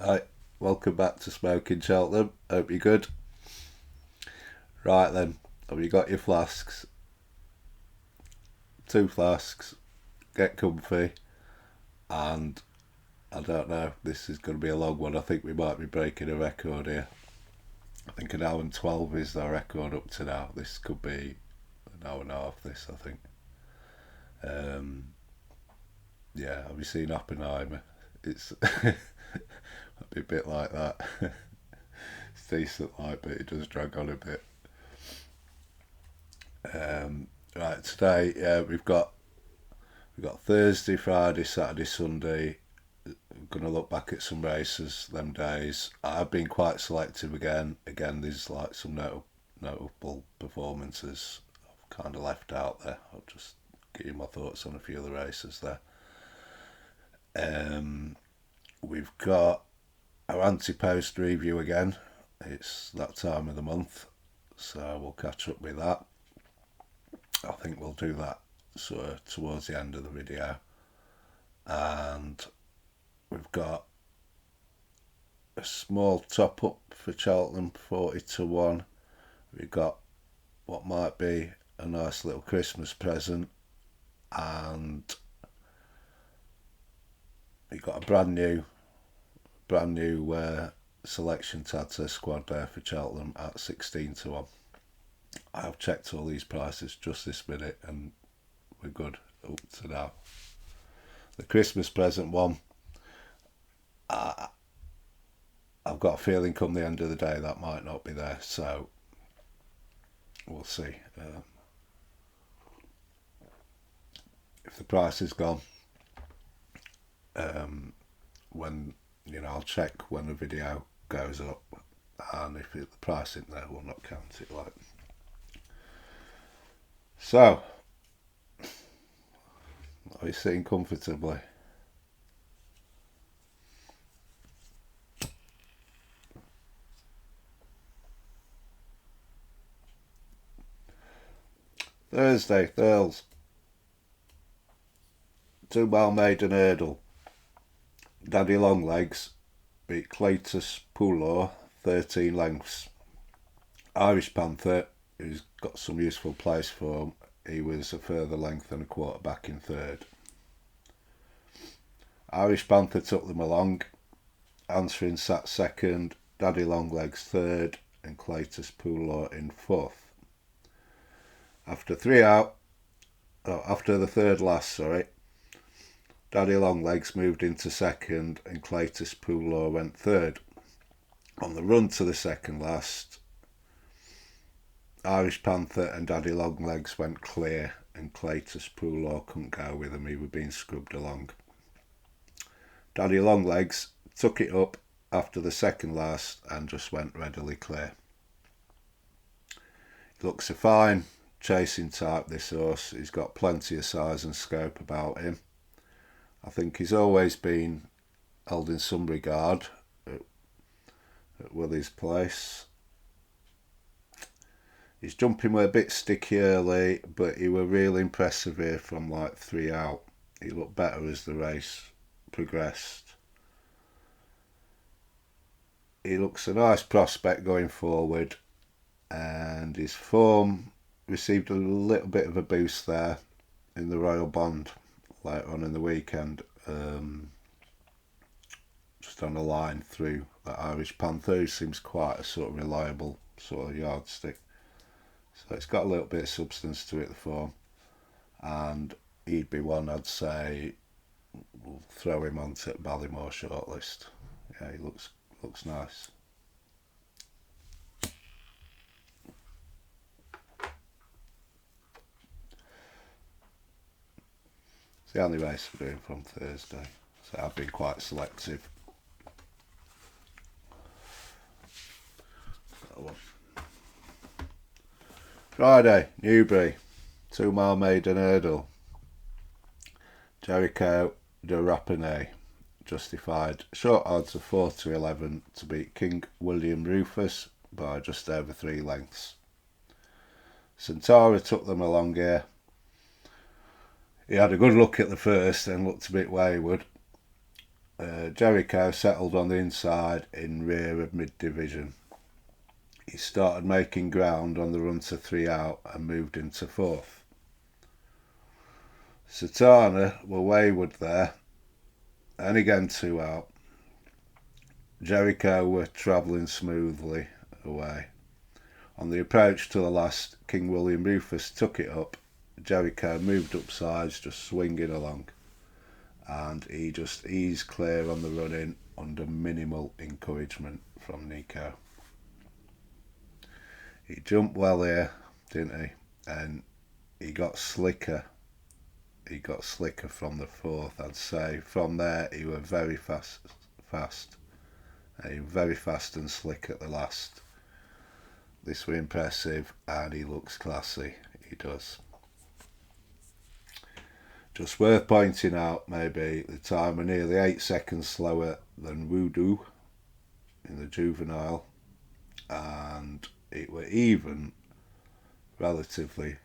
Hi, welcome back to Smoking Cheltenham. Hope you're good. Right then, have you got your flasks? Two flasks. Get comfy. And I don't know, this is going to be a long one. I think we might be breaking a record here. I think an hour and 12 is the record up to now. This could be an hour and a half, this, I think. Um, yeah, have you seen Oppenheimer? It's a bit like that. It's decent, like, but it does drag on a bit. Right, today we've got Thursday, Friday, Saturday, Sunday. I'm gonna look back at some races them days. I've been quite selective again. Again, there's like some notable performances I've kind of left out there. I'll just give you my thoughts on a few of the races there. Um, we've got our ante-post review again. It's that time of the month, so we'll catch up with that. I think we'll do that sort of towards the end of the video. And we've got a small top up for Cheltenham, 40 to 1. We've got what might be a nice little Christmas present, and we've got a brand new selection to add to the squad there for Cheltenham at 16 to 1. I've checked all these prices just this minute and we're good up to now. The Christmas present one, I've got a feeling come the end of the day that might not be there, so we'll see. If the price is gone, when I'll check when the video goes up, and if the price isn't there, we'll not count it. Like so, are you sitting comfortably? Thursday, Thurles. 2 mile maiden hurdle. Daddy Longlegs beat Cletus Poulor 13 lengths. Irish Panther, who's got some useful place for him, he was a further length and a quarter back in third. Irish Panther took them along. Answering sat second, Daddy Longlegs third, and Cletus Poulor in fourth. After the third last, Daddy Longlegs moved into second and Cletus Poulor went third. On the run to the second last, Irish Panther and Daddy Longlegs went clear and Cletus Poulor couldn't go with him, he was being scrubbed along. Daddy Longlegs took it up after the second last and just went readily clear. He looks a fine chasing type, this horse. He's got plenty of size and scope about him. I think he's always been held in some regard at Willie's place. His jumping were a bit sticky early, but he were really impressive here from like 3 out. He looked better as the race progressed. He looks a nice prospect going forward, and his form received a little bit of a boost there in the Royal Bond later on in the weekend, just on a line through that Irish Panther, who seems quite a sort of reliable sort of yardstick. So it's got a little bit of substance to it, the form, and he'd be one I'd say we'll throw him onto Ballymore shortlist. Yeah, he looks nice. It's the only race we're doing from Thursday, so I've been quite selective. That one. Friday, Newbury, 2 mile maiden hurdle. Jericho de Rapinay justified short odds of 4 to 11 to beat King William Rufus by just over 3 lengths. Centaura took them along here. He had a good look at the first, then looked a bit wayward. Jericho settled on the inside in rear of mid-division. He started making ground on the run to 3 out and moved into 4th. Satana were wayward there and again 2 out. Jericho were travelling smoothly away. On the approach to the last, King William Rufus took it up. Jericho moved up sides, just swinging along, and he just eased clear on the run in under minimal encouragement from Nico. He jumped well here, didn't he? And he got slicker. He got slicker from the 4th, I'd say. From there, he was very fast. Very fast and slick at the last. This was impressive, and he looks classy. He does. Just worth pointing out, maybe, the time were nearly 8 seconds slower than Voodoo in the juvenile, and it were even comparatively,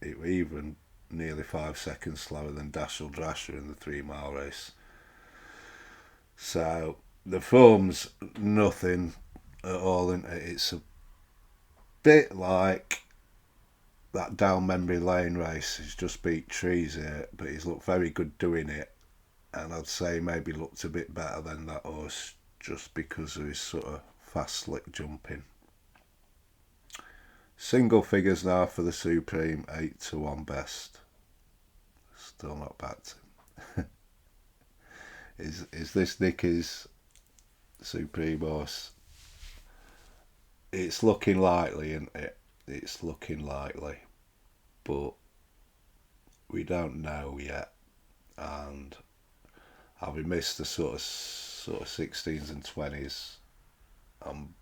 it were even nearly 5 seconds slower than Dashel Drasher in the 3 mile race. So the form's nothing at all, isn't it? It's a bit like that down memory lane race. He's just beat Trees here, but he's looked very good doing it, and I'd say maybe looked a bit better than that horse just because of his sort of fast slick jumping. Single figures now for the Supreme, 8-1 best. Still not bad. Is this Nicky's Supreme horse? It's looking likely, isn't it? It's looking likely, but we don't know yet. And having missed the sort of 16s and 20s, I'm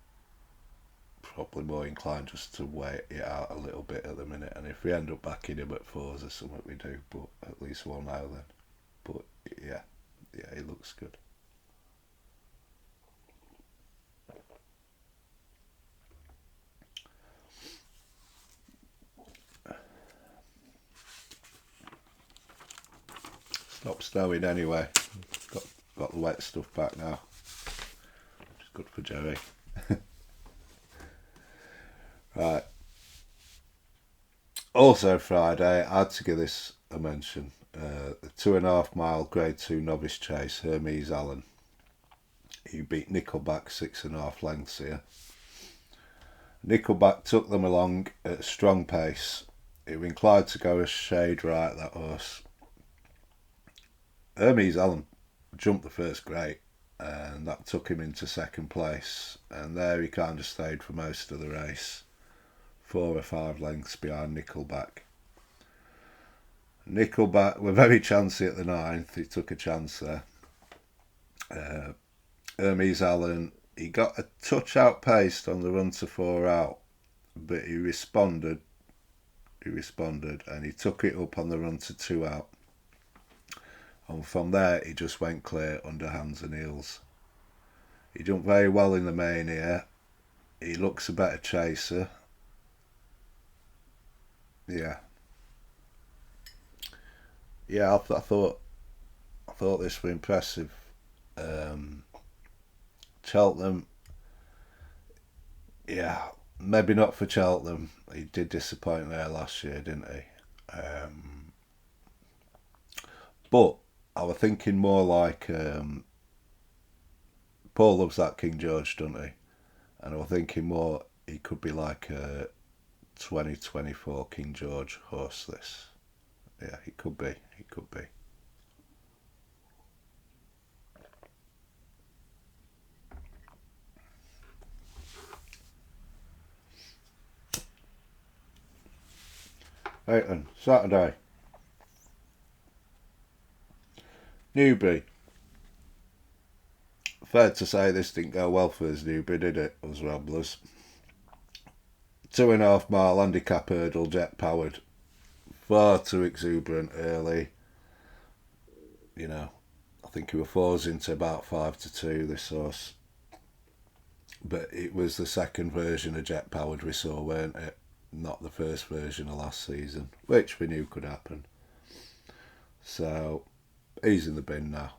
probably more inclined just to wait it out a little bit at the minute. And if we end up backing him at 4s or something, we do. But at least we'll know then. But yeah, he looks good. Stopped snowing anyway. Got the wet stuff back now, which is good for Jerry. Right. Also Friday, I had to give this a mention. The 2.5 mile Grade 2 novice chase, Hermes Allen. He beat Nickelback 6.5 lengths here. Nickelback took them along at a strong pace. He was inclined to go a shade right, that horse. Hermes Allen jumped the first grade, and that took him into 2nd place, and there he kind of stayed for most of the race, 4 or 5 lengths behind Nickelback. Nickelback were very chancy at the 9th. He took a chance there. Hermes Allen, he got a touch outpaced on the run to 4 out, but he responded and he took it up on the run to 2 out. And from there, he just went clear under hands and heels. He jumped very well in the main here. He looks a better chaser. Yeah, I thought this was impressive. Cheltenham, yeah, maybe not for Cheltenham. He did disappoint there last year, didn't he? But I was thinking more like Paul loves that King George, doesn't he? And I was thinking more he could be like a 2024 King George horse. This, yeah, he could be. Right then, Saturday. Newbury. Fair to say this didn't go well for us, Newbury, did it? Us Ramblers. 2.5 mile handicap hurdle, jet powered. Far too exuberant early. You know, I think he was 4s into about 5-2, this horse. But it was the second version of jet powered we saw, weren't it? Not the first version of last season, which we knew could happen. So he's in the bin now.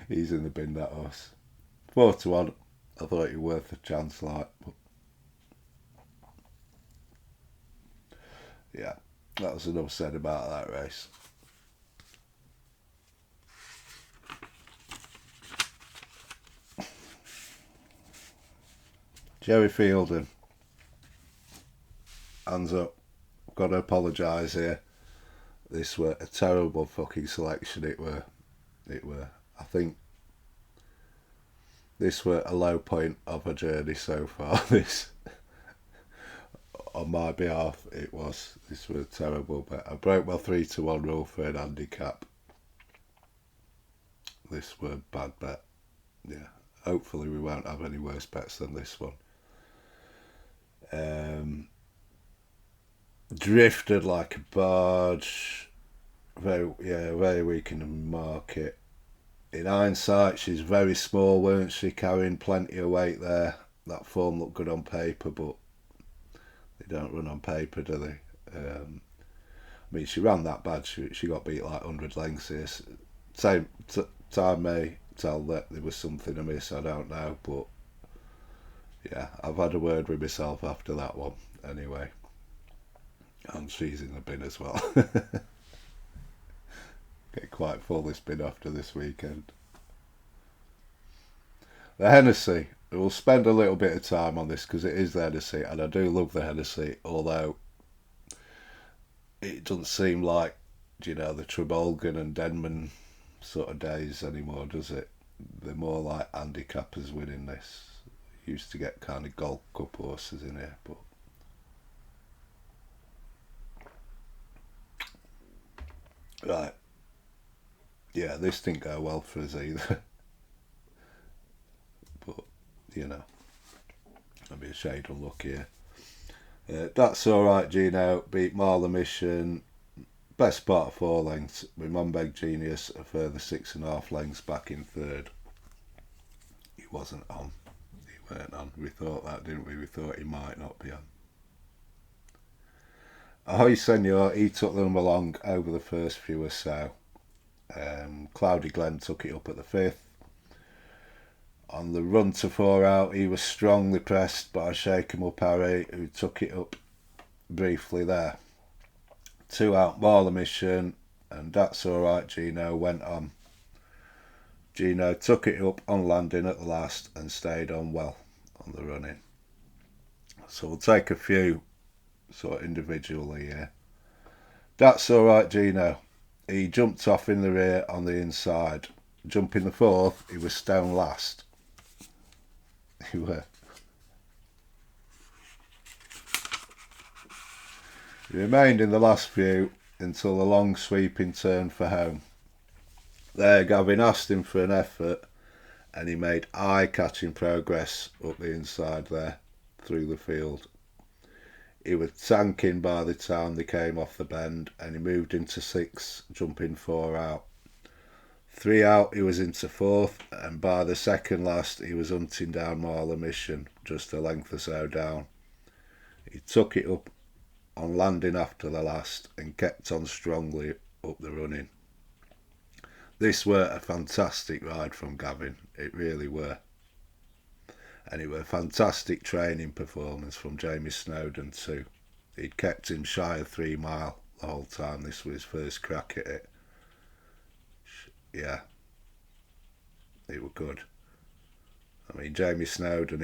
He's in the bin, that horse. 4-1. I thought he was worth a chance, like. But yeah, that was enough said about that race. Jerry Fielding, hands up. Got to apologise here. This were a terrible fucking selection. It were. I think this were a low point of a journey so far. This, on my behalf, it was. This was terrible. But I broke my 3-1 rule for an handicap. This were a bad bet. Yeah. Hopefully we won't have any worse bets than this one. Drifted like a barge. Very weak in the market. In hindsight, she's very small, weren't she? Carrying plenty of weight there. That form looked good on paper, but they don't run on paper, do they? I mean, she ran that bad. She got beat like 100 lengths here. Time may tell that there was something amiss. I don't know, but yeah, I've had a word with myself after that one. Anyway, and she's in the bin as well. Get quite full this bin after this weekend. The Hennessy. We'll spend a little bit of time on this because it is the Hennessy, and I do love the Hennessy, although it doesn't seem like, the Trabolgan and Denman sort of days anymore, does it? They're more like handicappers winning this. Used to get kind of Gold Cup horses in here, but right. Yeah, this didn't go well for us either. But, I'd be a shade unlucky here. That's Alright Gino beat Marla Mission, best part of 4 lengths, with Monbeg Genius a further 6.5 lengths back in third. He wasn't on. He weren't on. We thought that, didn't we? We thought he might not be on. Ahoy Senor, he took them along over the first few or so. Cloudy Glen took it up at the 5th. On the run to 4 out, he was strongly pressed by Shake 'em Up Harry, who took it up briefly there. 2 out, Marla Mission, and That's Alright Gino went on. Gino took it up on landing at the last and stayed on well on the running. So we'll take a few sort of individually here. That's Alright Gino. He jumped off in the rear on the inside. Jumping the 4th, he was stone last. He were. He remained in the last few until the long sweeping turn for home. There, Gavin asked him for an effort, and he made eye-catching progress up the inside there, through the field. He was tanking by the time they came off the bend, and he moved into 6, jumping 4 out. 3 out, he was into 4th, and by the second last, he was hunting down Marla Mission, just a length or so down. He took it up on landing after the last, and kept on strongly up the running. This were a fantastic ride from Gavin, it really were. And it were a fantastic training performance from Jamie Snowden too. He'd kept him shy of 3 mile the whole time. This was his first crack at it. Yeah, it were good. I mean, Jamie Snowden,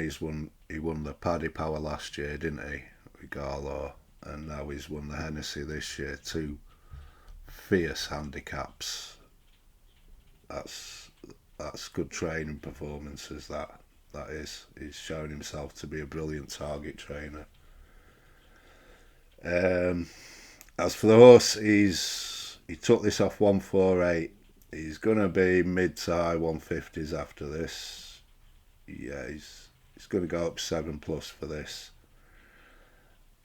he won the Paddy Power last year, didn't he, with Garlaw, and now he's won the Hennessy this year. 2 fierce handicaps. That's good training performances. That is. He's shown himself to be a brilliant target trainer. As for the horse, he took this off 148. He's going to be mid to high 150s after this. Yeah, he's going to go up 7+ for this.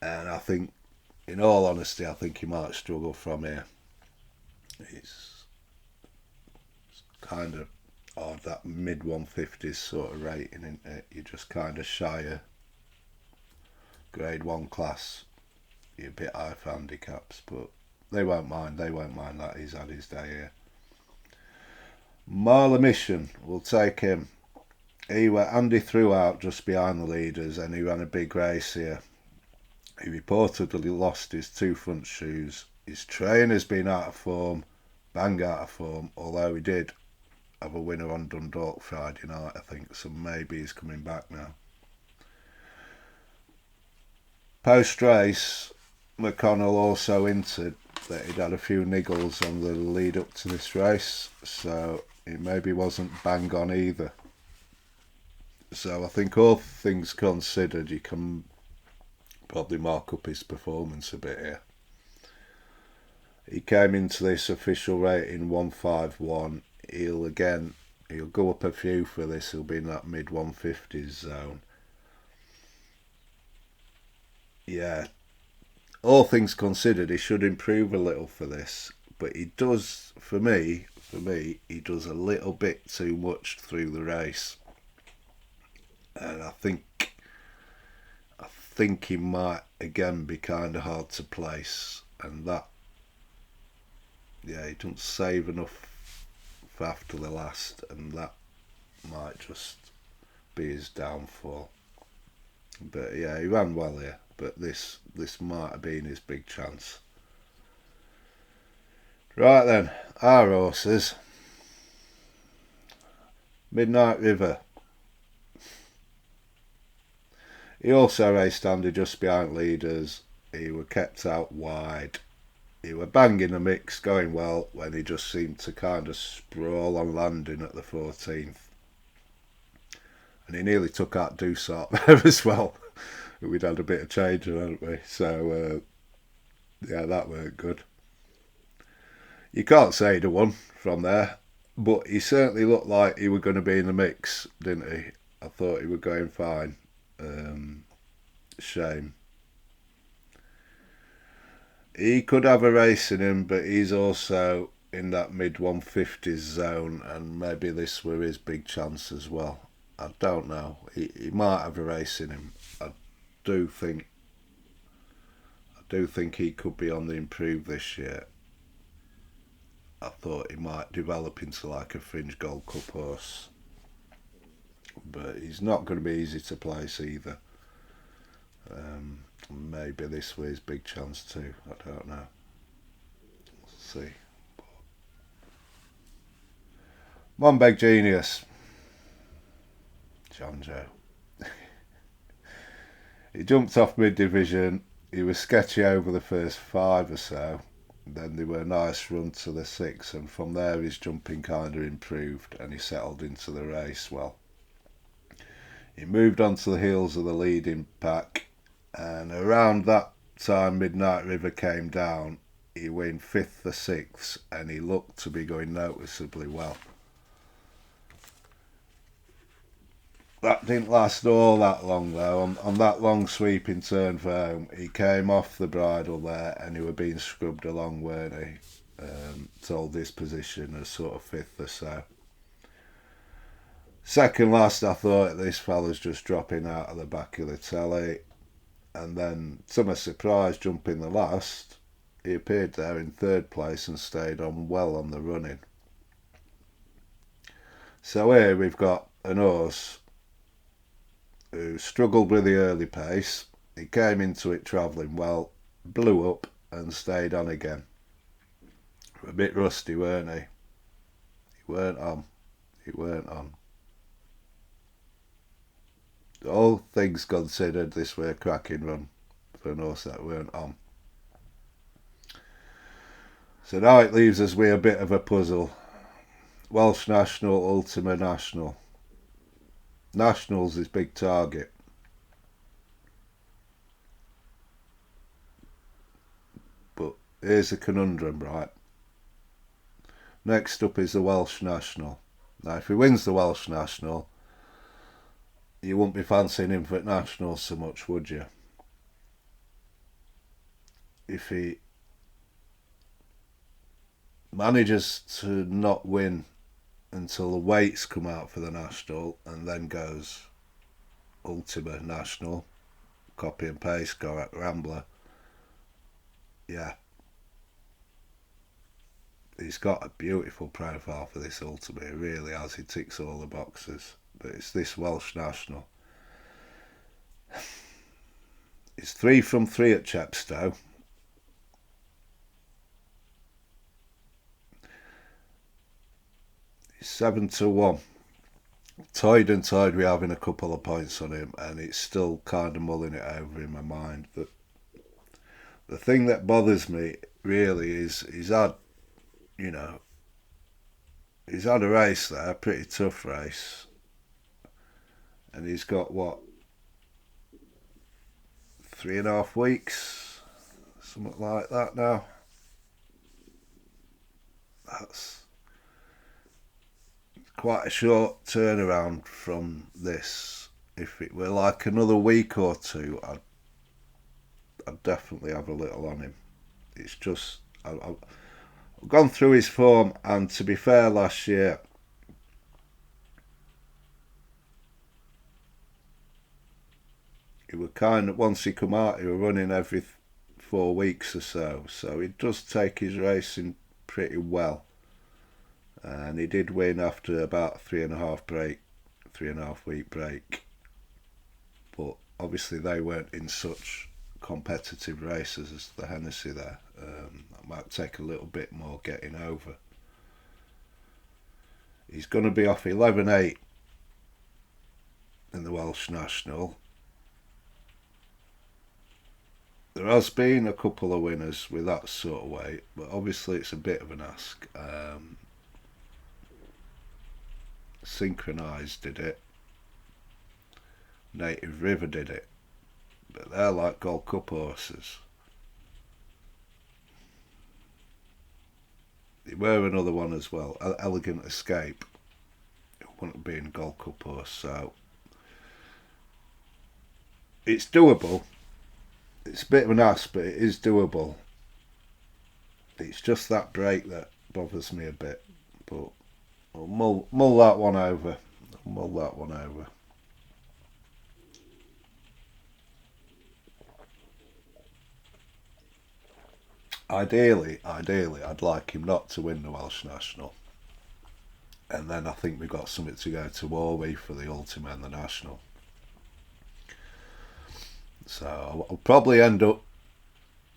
And I think, in all honesty, I think he might struggle from here. It's kind of odd, that mid 150s sort of rating, isn't it? You're just kind of shy of grade 1 class. You're a bit high for handicaps, but They won't mind. They won't mind that he's had his day here. Marla Mission, we'll take him. Andy threw out just behind the leaders and he ran a big race here. He reportedly lost his 2 front shoes. His trainer's been out of form, bang out of form, although he did have a winner on Dundalk Friday night, I think, so maybe he's coming back now. Post-race, McConnell also hinted that he'd had a few niggles on the lead up to this race, so it maybe wasn't bang on either. So I think all things considered, you can probably mark up his performance a bit here. He came into this official rating 151. He'll go up a few for this. He'll be in that mid 150s zone. Yeah, all things considered, he should improve a little for this. But he does, for me, he does a little bit too much through the race. And I think he might again be kind of hard to place, and that, yeah, he doesn't save enough for after the last, and that might just be his downfall. But yeah, he ran well here, but this might have been his big chance. Right then, our horses. Midnight River. He also raced Andy just behind leaders. He were kept out wide. He were banging the mix, going well, when he just seemed to kind of sprawl on landing at the 14th. And he nearly took out Dusart there as well. We'd had a bit of change, hadn't we? So, yeah, that weren't good. You can't say he'd have won from there, but he certainly looked like he were going to be in the mix, didn't he? I thought he were going fine. Shame. He could have a race in him, but he's also in that mid 150s zone, and maybe this were his big chance as well. I don't know. He might have a race in him. I do think he could be on the improve this year. I thought he might develop into like a fringe Gold Cup horse, but he's not going to be easy to place either. Maybe this was his big chance too. I don't know. We'll see. Monbeg Genius. John Joe. He jumped off mid-division. He was sketchy over the first 5 or so. Then they were a nice run to the 6, and from there his jumping kind of improved and he settled into the race well. He moved on to the heels of the leading pack, and around that time Midnight River came down. He went 5th or 6th and he looked to be going noticeably well. That didn't last all that long though. On that long sweeping turn for home, he came off the bridle there and he were being scrubbed along, weren't he? Told his position as sort of 5th or so. Second last, I thought this fella's just dropping out of the back of the telly, and then to my surprise, jumping the last, he appeared there in 3rd place and stayed on well on the running. So here we've got an horse who struggled with the early pace. He came into it travelling well, blew up and stayed on again. A bit rusty, weren't he? He weren't on. All things considered, this were a cracking run for an horse that weren't on. So now it leaves us with a bit of a puzzle. Welsh National, Ultima National. National's his big target. But here's a conundrum, right? Next up is the Welsh National. Now if he wins the Welsh National, you wouldn't be fancying him for Nationals so much, would you? If he manages to not win until the weights come out for the National and then goes Ultima National, copy and paste, go at Rambler, yeah, he's got a beautiful profile for this Ultimate. He really has. He ticks all the boxes. But it's this Welsh national. It's 3 from 3 at Chepstow. It's 7-1. Tied and tied, we're having a couple of points on him, and it's still kind of mulling it over in my mind. But the thing that bothers me really is he's had a race there, a pretty tough race, and he's got what, 3.5 weeks, something like that now. That's quite a short turnaround from this. If it were like another week or two, I'd definitely have a little on him. It's just I've gone through his form, and to be fair, last year he were kind of, once he come out, he were running every 4 weeks or so. So he does take his racing pretty well, and he did win after about 3.5 week break. But obviously they weren't in such competitive races as the Hennessy there. That might take a little bit more getting over. He's going to be off 11.8 in the Welsh National. There has been a couple of winners with that sort of weight, but obviously it's a bit of an ask. Synchronised did it. Native River did it. But they're like Gold Cup horses. There were another one as well, Elegant Escape. It wouldn't have been Gold Cup horse, so it's doable. It's a bit of an ask, but it is doable. It's just that break that bothers me a bit. But I'll mull that one over. Ideally, I'd like him not to win the Welsh National. And then I think we've got something to go to war with for the Ultimate and the National. So I'll probably end up,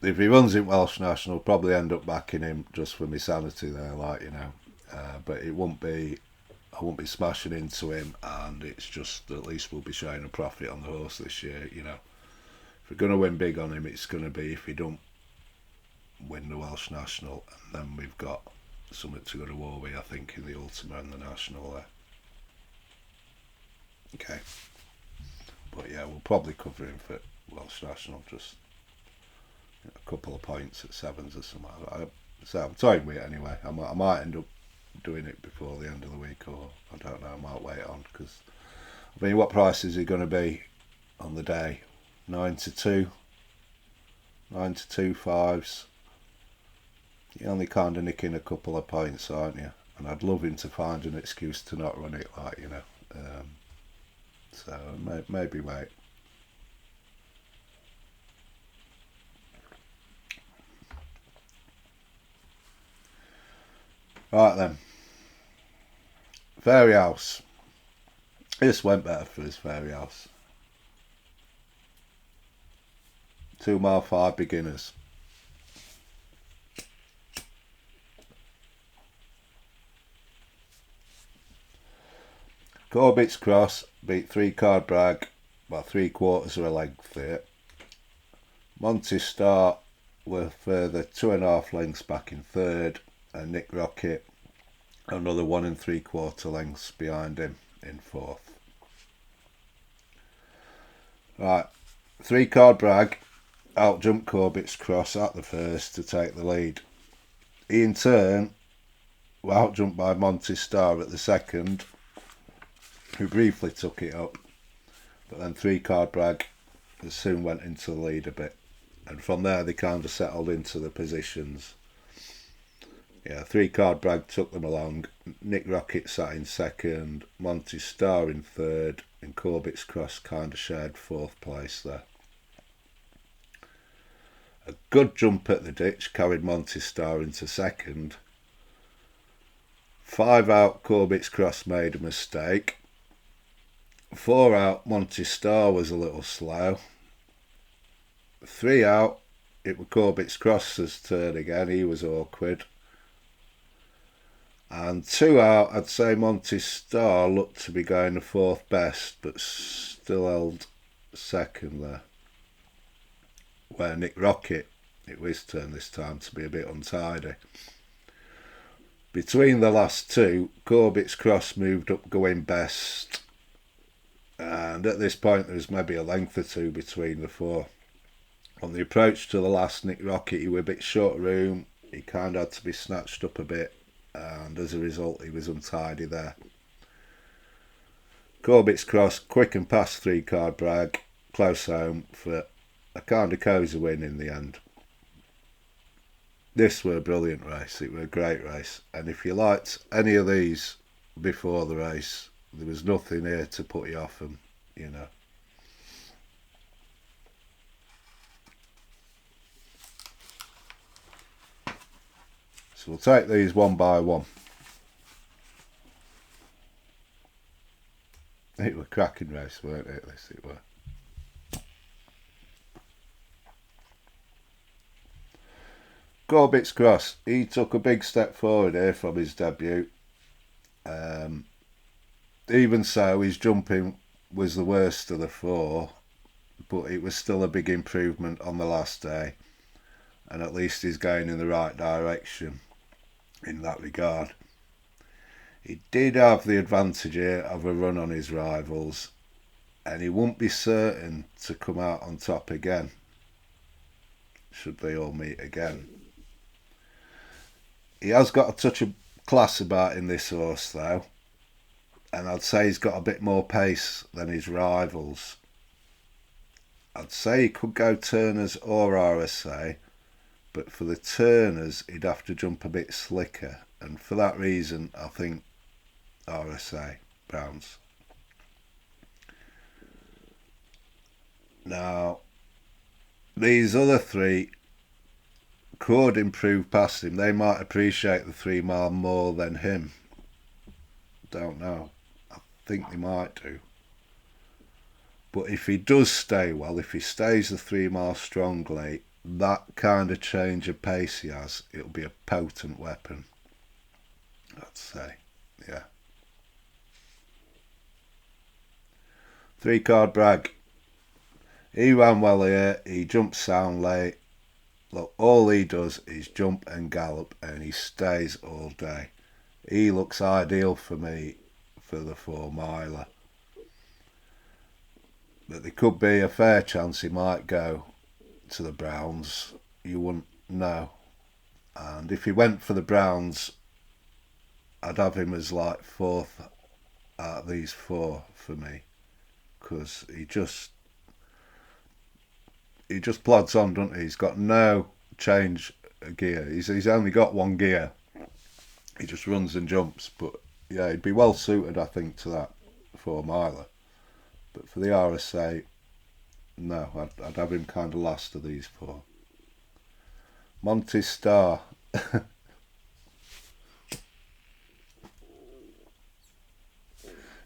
if he runs in Welsh National, I'll probably end up backing him just for my sanity there, but it won't be, I won't be smashing into him, and it's just at least we'll be showing a profit on the horse this year. If we're going to win big on him, it's going to be if he don't win the Welsh National, and then we've got something to go to war with, I think, in the Ultimate and the National there. Okay. But yeah, we'll probably cover him for Welsh National, just a couple of points at sevens or something. So I'm toying with it anyway. I might end up doing it before the end of the week, or I don't know, I might wait on, because what price is he going to be on the day? 9-2, 9-2 5s. You're only kind of nicking a couple of points, aren't you? And I'd love him to find an excuse to not run it, so maybe wait. Right then. Fairy House. This went better for his Fairy House. 2 mile 5 beginners. Corbett's Cross beat 3 Card Bragg by 3/4 of a length there. Monty Star were further 2.5 lengths back in third, and Nick Rocket another 1 3/4 lengths behind him in fourth. Right, 3 Card Bragg outjumped Corbett's Cross at the first to take the lead. He in turn were outjumped by Monty Star at the second, who briefly took it up, but then 3 Card Bragg soon went into the lead a bit, and from there they kind of settled into the positions. 3 Card Bragg took them along. Nick Rocket sat in second, Monty Star in third, and Corbett's Cross kind of shared fourth place there. A good jump at the ditch carried Monty Star into second, 5 out, Corbett's Cross made a mistake. 4 out, Monty Starr was a little slow. 3 out, it was Corbett's Cross's turn again, he was awkward. And 2 out, I'd say Monty Starr looked to be going the 4th best, but still held second there. Where Nick Rocket, it was his turn this time to be a bit untidy. Between the last two, Corbett's Cross moved up going best. And at this point, there was maybe a length or two between the four. On the approach to the last, Nick Rocket, he was a bit short room. He kind of had to be snatched up a bit. And as a result, he was untidy there. Corbett's Cross, quick and past 3-card brag. Close home for a kind of cosy win in the end. This were a brilliant race. It were a great race. And if you liked any of these before the race, there was nothing here to put you off them, you know. So we'll take these one by one. It were a cracking race, weren't it? This it were. Corbett's Cross, he took a big step forward here from his debut. Even so, his jumping was the worst of the four, but it was still a big improvement on the last day, and at least he's going in the right direction in that regard. He did have the advantage here of a run on his rivals, and he won't be certain to come out on top again, should they all meet again. He has got a touch of class about him, this horse, though, and I'd say he's got a bit more pace than his rivals. I'd say he could go Turners or RSA, but for the Turners he'd have to jump a bit slicker, and for that reason I think RSA Browns. Now these other three could improve past him. They might appreciate the 3 mile more than him. Don't know. I think they might do. But if he does stay well, if he stays the 3 mile strongly, that kind of change of pace he has, it'll be a potent weapon, I'd say. Yeah. 3-card brag. He ran well here. He jumped soundly. Look, all he does is jump and gallop, and he stays all day. He looks ideal for me for the 4 miler. But there could be a fair chance he might go to the Browns. You wouldn't know. And if he went for the Browns, I'd have him as like 4th out of these 4 for me, because he just plods on, doesn't he? He's got no change of gear. He's only got 1 gear. He just runs and jumps. But yeah, he'd be well suited, I think, to that 4 miler. But for the RSA, no, I'd have him kind of last of these 4. Monty Starr.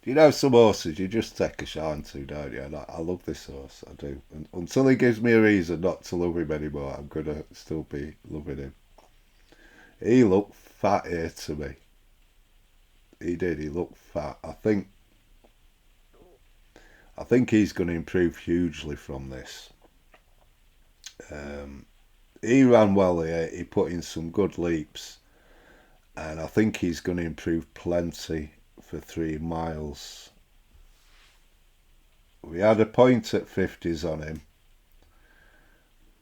You know, some horses you just take a shine to, don't you? And I love this horse, I do. And until he gives me a reason not to love him anymore, I'm going to still be loving him. He looked fat here to me. He did, he looked fat. I think he's going to improve hugely from this. He ran well here, he put in some good leaps, and I think he's going to improve plenty for 3 miles. We had a point at 50s on him.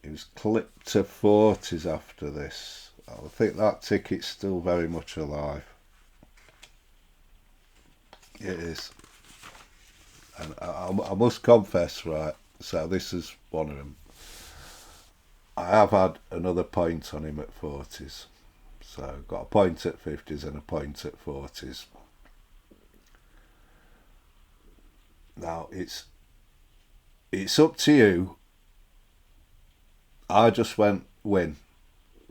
He was clipped to 40s after this. I think that ticket's still very much alive. It is. And I must confess, right, so this is one of them. I have had another point on him at 40s. So got a point at 50s and a point at 40s. Now it's up to you. I just went win,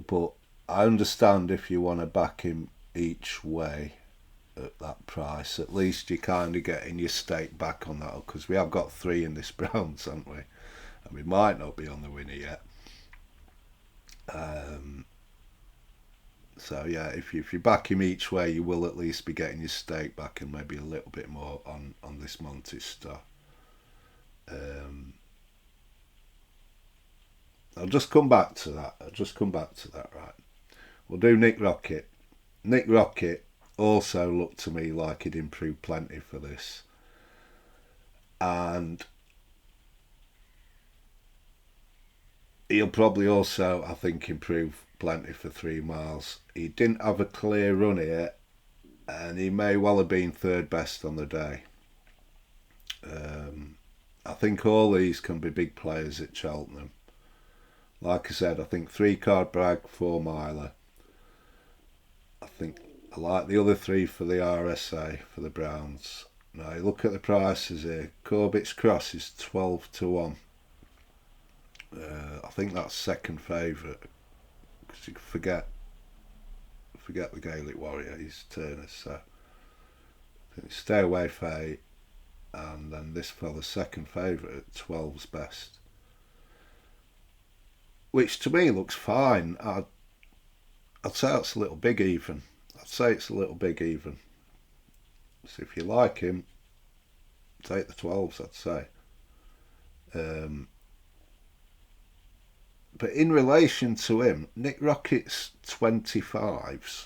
but I understand if you want to back him each way at that price, at least you're kind of getting your stake back on that, because we have got 3 in this Browns, haven't we? And we might not be on the winner yet. So yeah, if you back him each way, you will at least be getting your stake back and maybe a little bit more on this Monty Star. I'll just come back to that. Right. We'll do Nick Rocket. Nick Rocket also looked to me like he'd improved plenty for this. And he'll probably also, I think, improve plenty for 3 miles. He didn't have a clear run here, and he may well have been third best on the day. I think all these can be big players at Cheltenham. Like I said, I think 3-card brag, 4 miler. I think I like the other 3 for the RSA, for the Browns. Now you look at the prices here. Corbett's Cross is 12-1. I think that's second favourite, because you forget the Gaelic Warrior, he's Turner, so Stay Away for 8, and then this fella's second favourite at 12's best, which to me looks fine. I'd say it's a little big even. So if you like him, take the 12s, I'd say. But in relation to him, Nick Rocket's 25s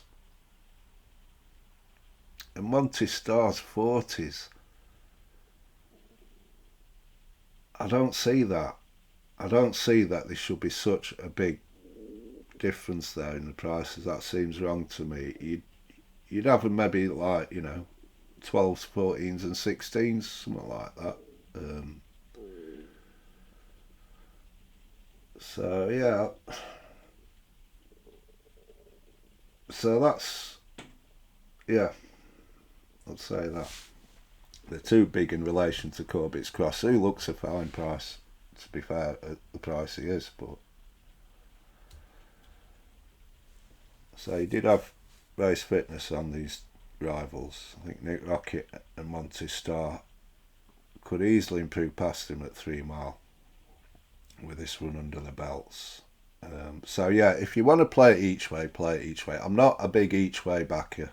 and Monty Star's 40s. I don't see that. There should be such a big difference there in the prices. That seems wrong to me. You'd have them maybe like, 12s, 14s and 16s, something like that. So yeah, so that's, yeah, I'd say that they're too big in relation to Corbett's Cross, who looks a fine price, to be fair, at the price he is. But so he did have race fitness on these rivals. I think Nick Rocket and Monty Star could easily improve past him at 3 mile with this run under the belts. So yeah, if you want to play it each way, play it each way. I'm not a big each way backer,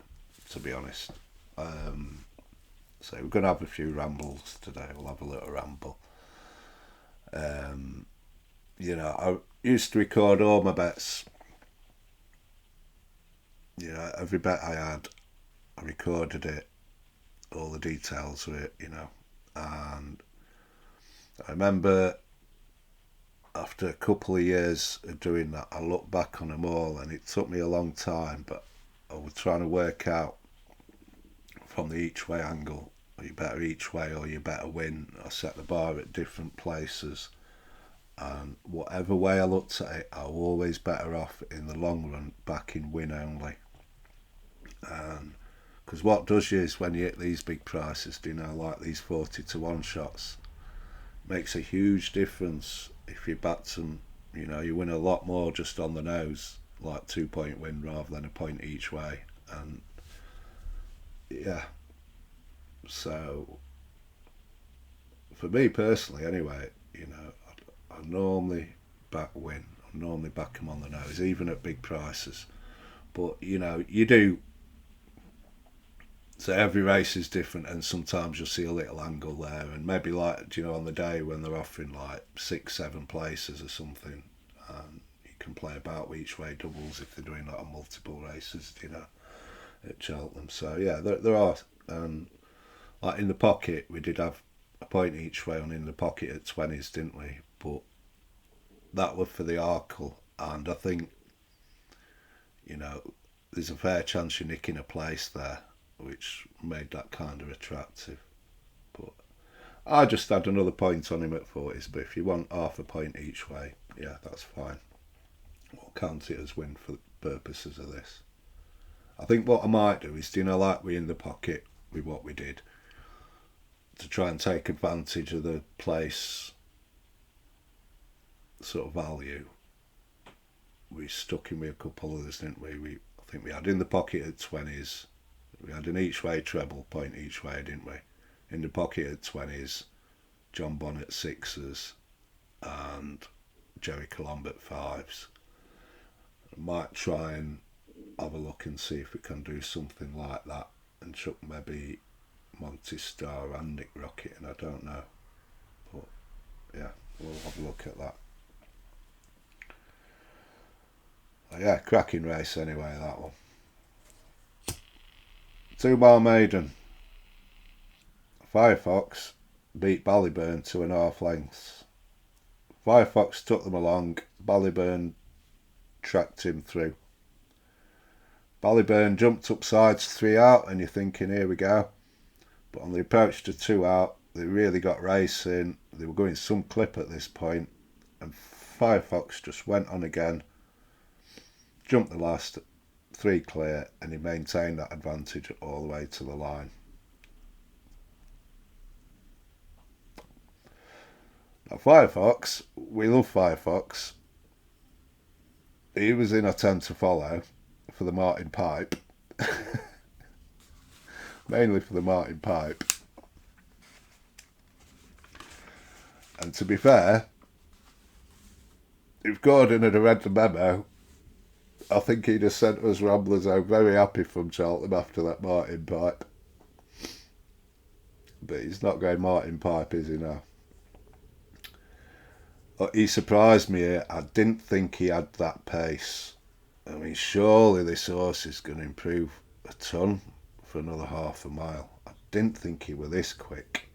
to be honest. So we're going to have a few rambles today. We'll have a little ramble. I used to record all my bets. Every bet I had, I recorded it, all the details of it, and I remember after a couple of years of doing that, I look back on them all, and it took me a long time, but I was trying to work out from the each way angle, are you better each way or you better win. I set the bar at different places, and whatever way I looked at it, I was always better off in the long run backing win only. And because what does you is when you hit these big prices, like these 40-1 shots, makes a huge difference. If you bat them, you win a lot more just on the nose, like 2-point win rather than a point each way. And yeah, so for me personally anyway, I normally back win. I normally back them on the nose, even at big prices. But you do. So every race is different, and sometimes you'll see a little angle there, and maybe like on the day when they're offering like 6-7 places or something, and you can play about with each way doubles if they're doing that on multiple races, at Cheltenham. So yeah, there are, like in the pocket we did have a point each way on in the pocket at 20s, didn't we? But that was for the Arkle, and I think there's a fair chance you're nicking a place there, which made that kind of attractive. But I just had another point on him at 40s, but if you want half a point each way, yeah, that's fine. We'll count it as win for the purposes of this. I think what I might do is, like we in the pocket with what we did, to try and take advantage of the place sort of value. We stuck in with a couple others, didn't we? I I think we had in the pocket at 20s. We had an each way treble, point each way, didn't we? In the pocket at 20s, John Bonnet 6s and Jerry Colombo at 5s. I might try and have a look and see if we can do something like that and chuck maybe Monty Starr and Nick Rocket, and I don't know. But yeah, we'll have a look at that. Oh, yeah, cracking race anyway, that one. 2 Mile Maiden. Firefox beat Ballyburn 2.5 lengths. Firefox took them along, Ballyburn tracked him through. Ballyburn jumped up sides 3 out, and you're thinking, here we go. But on the approach to 2 out, they really got racing. They were going some clip at this point, and Firefox just went on again, jumped the last 3 clear, and he maintained that advantage all the way to the line. Now Firefox, we love Firefox. He was in a 10 to follow for the Martin Pipe. Mainly for the Martin Pipe. And to be fair, if Gordon had read the memo, I think he'd have sent us Ramblers home very happy from Cheltenham after that Martin Pipe. But he's not going Martin Pipe, is he now? He surprised me here. I didn't think he had that pace. I mean, surely this horse is going to improve a ton for another half a mile. I didn't think he were this quick.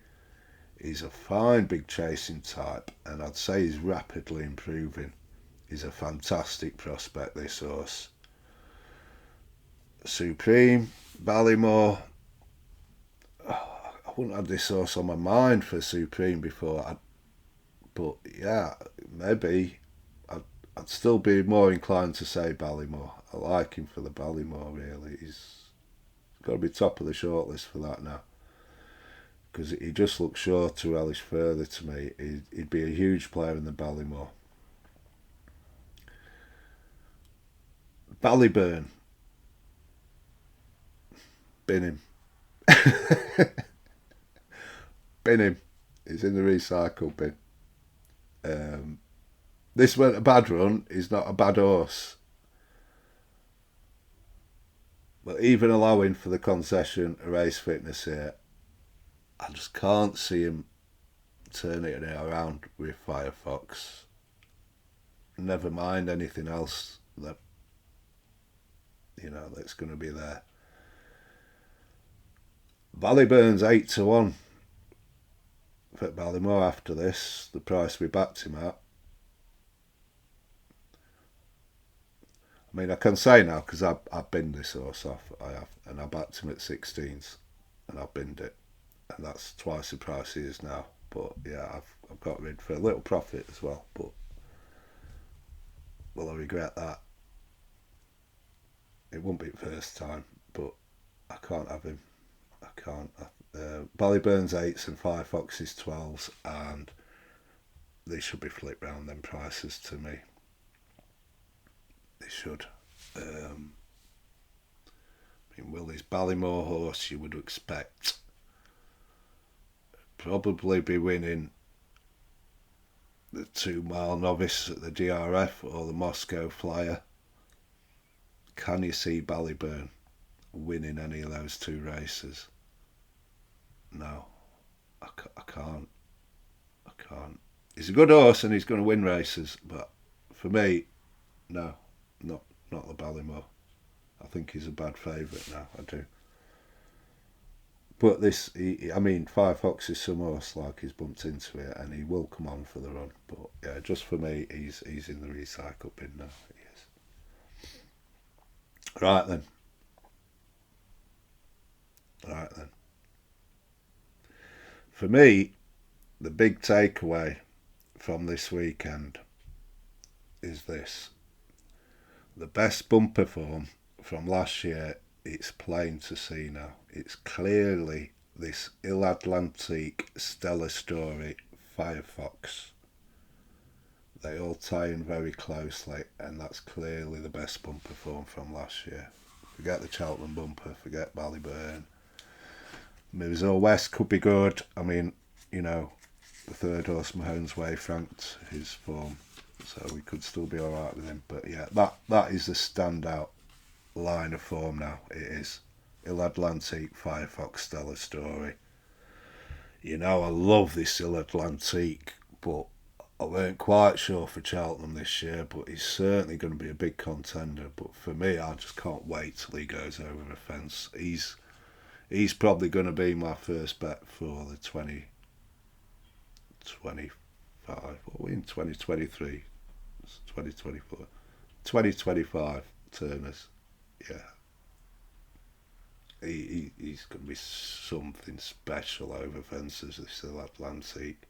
He's a fine big chasing type, and I'd say he's rapidly improving. He's a fantastic prospect, this horse. Supreme, Ballymore. I wouldn't have this horse on my mind for Supreme before. But yeah, maybe I'd still be more inclined to say Ballymore. I like him for the Ballymore, really. He's got to be top of the shortlist for that now. Because he just looks sure to relish further to me. He'd be a huge player in the Ballymore. Ballyburn. Bin him. Bin him. He's in the recycle bin. This weren't a bad run. He's not a bad horse. But even allowing for the concession of race fitness here, I just can't see him turning it around with Firefox. Never mind anything else that that's going to be there. Ballyburn's 8 to 1 for Ballymore after this, the price we backed him at. I mean, I can say now because I've binned this horse off. I have, and I backed him at 16s, and I've binned it, and that's twice the price he is now. But yeah, I've got rid for a little profit as well. But will I regret that? It won't be the first time, but I can't have him. I can't. Ballyburn's 8s and Firefox's 12s, and they should be flipped round them prices to me. They should. I mean, will this Ballymore horse, you would expect, probably be winning the 2 Mile Novice at the DRF or the Moscow Flyer? Can you see Ballyburn winning any of those 2 races? No, I can't. I can't. He's a good horse and he's going to win races, but for me, no, not the Ballymore. I think he's a bad favourite now, I do. But this, Firefox is some horse like he's bumped into it, and he will come on for the run. But yeah, just for me, he's in the recycle bin now. He is. Right then. For me, the big takeaway from this weekend is this. The best bumper form from last year, it's plain to see now. It's clearly this Il Atlantique Stella Story Firefox. They all tie in very closely, and that's clearly the best bumper form from last year. Forget the Cheltenham bumper, forget Ballyburn. Mizzle West could be good. I mean, you know, the third horse Mahone's Way franked his form, so we could still be alright with him. But yeah, that is the standout line of form now. It is Il Atlantique, Firefox, Stellar Story. You know, I love this Il Atlantique, but I weren't quite sure for Cheltenham this year, but he's certainly going to be a big contender. But for me, I just can't wait till he goes over the fence. He's probably going to be my first bet for the 2025. What are we in 2023? It's 2024. 2025 Turners. Yeah. He's going to be something special over fences, this Atlantic.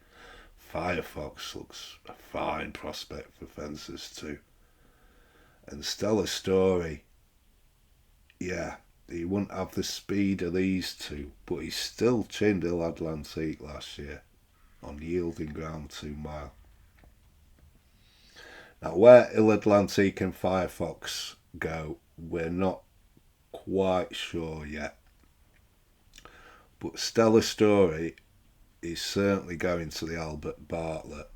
Firefox looks a fine prospect for fences too. And Stellar Story, yeah, he wouldn't have the speed of these two, but he still chinned Il Atlantique last year on yielding ground 2 mile. Now where Il Atlantique and Firefox go, we're not quite sure yet. But Stellar Story is certainly going to the Albert Bartlett.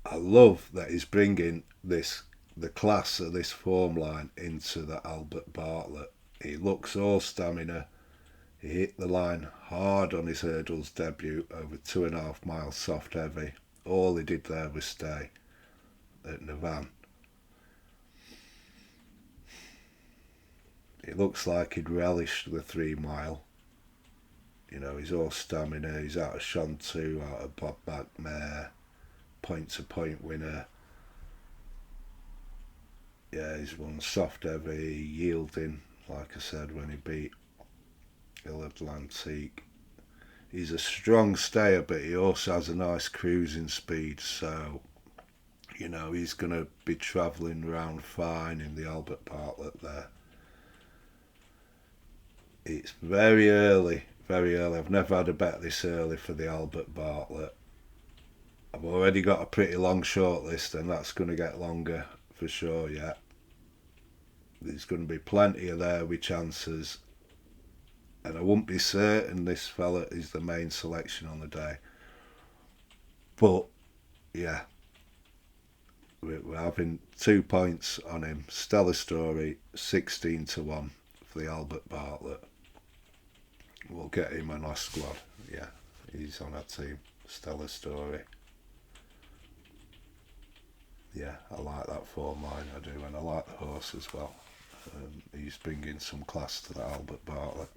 I love that he's bringing the class of this form line into the Albert Bartlett. He looks all stamina. He hit the line hard on his hurdles debut over 2.5 miles soft heavy. All he did there was stay at Navan. It looks like he'd relish the 3 mile. You know, he's all stamina. He's out of Shantu, out of Bob Back Mare, point-to-point winner. Yeah, he's won soft heavy, yielding, like I said, when he beat Il Atlantique. He's a strong stayer, but he also has a nice cruising speed, so, you know, he's going to be travelling around fine in the Albert Bartlett there. It's very early. Very early. I've never had a bet this early for the Albert Bartlett. I've already got a pretty long shortlist, and that's going to get longer for sure yet. There's going to be plenty of there with chances, and I wouldn't be certain this fella is the main selection on the day. But yeah, we're having 2 points on him. Stellar Story 16-1 for the Albert Bartlett. We'll get him on our squad. Yeah, he's on our team. Stellar Story. Yeah, I like that form line, I do, and I like the horse as well. He's bringing some class to the Albert Bartlett.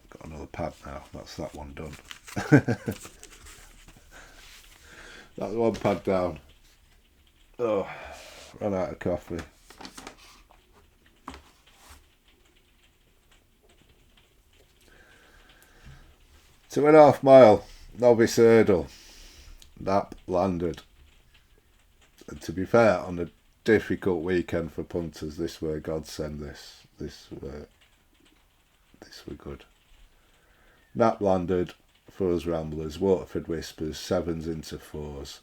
Got another pad now. That's that one done. That's one pad down. Oh, ran out of coffee. Two and a half mile novice hurdle. That landed. And to be fair, on a difficult weekend for punters, this were a godsend. This were good. Nap landed for us ramblers. Waterford Whispers 7s into 4s,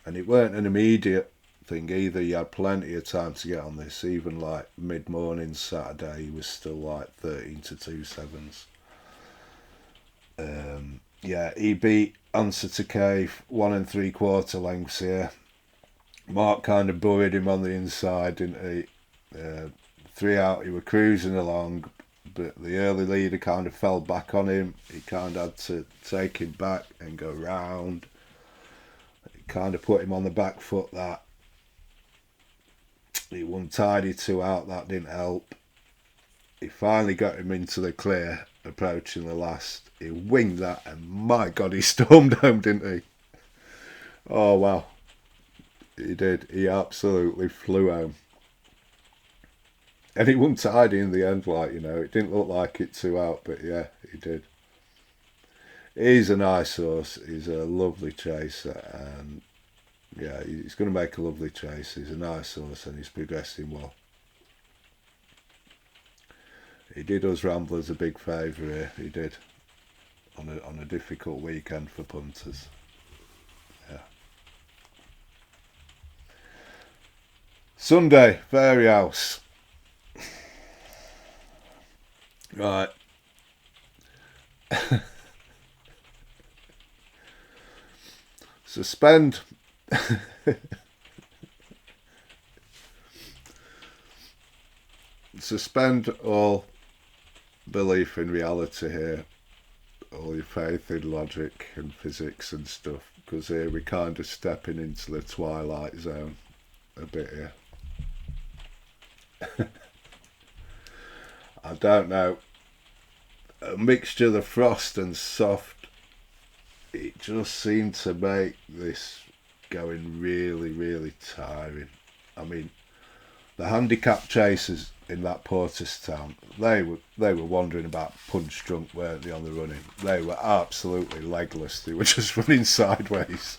and it weren't an immediate thing either. You had plenty of time to get on this. Even like mid-morning Saturday, he was still like 13 to 2 7s. Yeah, he beat Answer to Cave 1 3/4 lengths here. Mark kind of buried him on the inside, didn't he? 3 out, he were cruising along, but the early leader kind of fell back on him. He kind of had to take him back and go round. It kind of put him on the back foot. That he won tidy 2 out, that didn't help. He finally got him into the clear, approaching the last. He winged that, and my God, he stormed home, didn't he? Oh, wow. He did. He absolutely flew home. And he won tidy in the end, like, you know. It didn't look like it 2 out, but yeah, he did. He's a nice horse. He's a lovely chaser, and yeah, he's going to make a lovely chase. He's a nice horse, and he's progressing well. He did us ramblers a big favour here. He did, on a difficult weekend for punters. Yeah. Sunday, Fairy House. Right. Suspend. Suspend all belief in reality here, all your faith in logic and physics and stuff, because here we're kind of stepping into the twilight zone a bit here. I don't know, a mixture of the frost and soft, it just seemed to make this going really, really tiring. I mean, the handicap chasers in that Porter's town, they were wandering about punch drunk, weren't they, on the running? They were absolutely legless. They were just running sideways.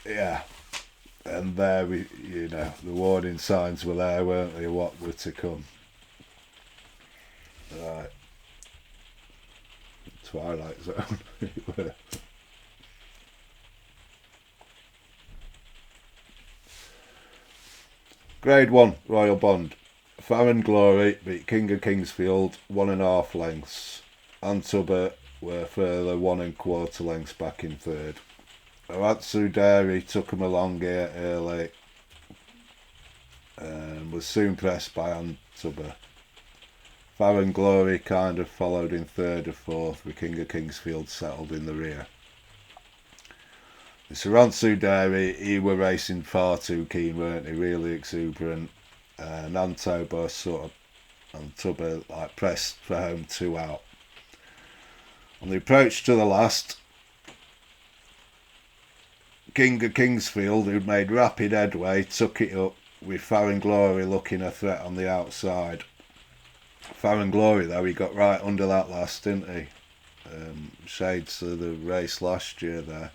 Yeah. And there we, the warning signs were there, weren't they, what were to come. Right. Twilight Zone. Grade 1, Royal Bond. Farron Glory beat King of Kingsfield 1.5 lengths. Antuber were further 1.25 lengths back in third. Aratsu Dairy took him along here early and was soon pressed by Antuber. Farron Glory kind of followed in third or fourth, with King of Kingsfield settled in the rear. The Aratsu Dairy, he were racing far too keen, weren't he? Really exuberant. And Antuber pressed for home 2 out. On the approach to the last, King of Kingsfield, who'd made rapid headway, took it up, with Farron Glory looking a threat on the outside. Farron Glory, though, he got right under that last, didn't he? Shades of the race last year there.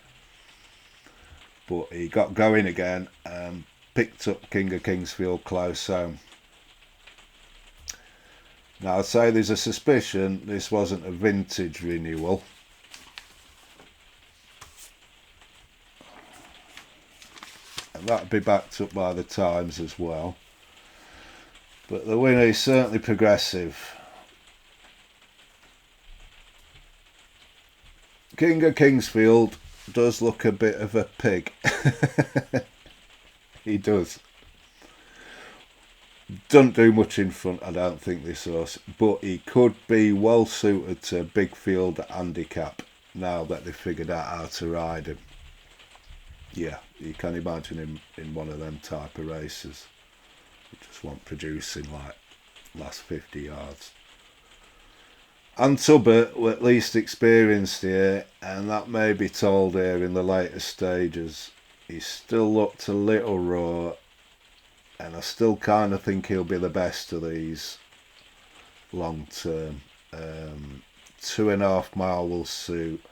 But he got going again and picked up King of Kingsfield close home. Now, I'd say there's a suspicion this wasn't a vintage renewal. And that'd be backed up by the times as well. But the winner is certainly progressive. King of Kingsfield does look a bit of a pig. He does. Doesn't do much in front, I don't think, this horse. But he could be well suited to a big field handicap now that they've figured out how to ride him. Yeah, you can imagine him in one of them type of races. You just want producing like last 50 yards. Antuber were at least experienced here, and that may be told here in the later stages. He still looked a little raw, and I still kind of think he'll be the best of these long term. 2.5 mile will suit,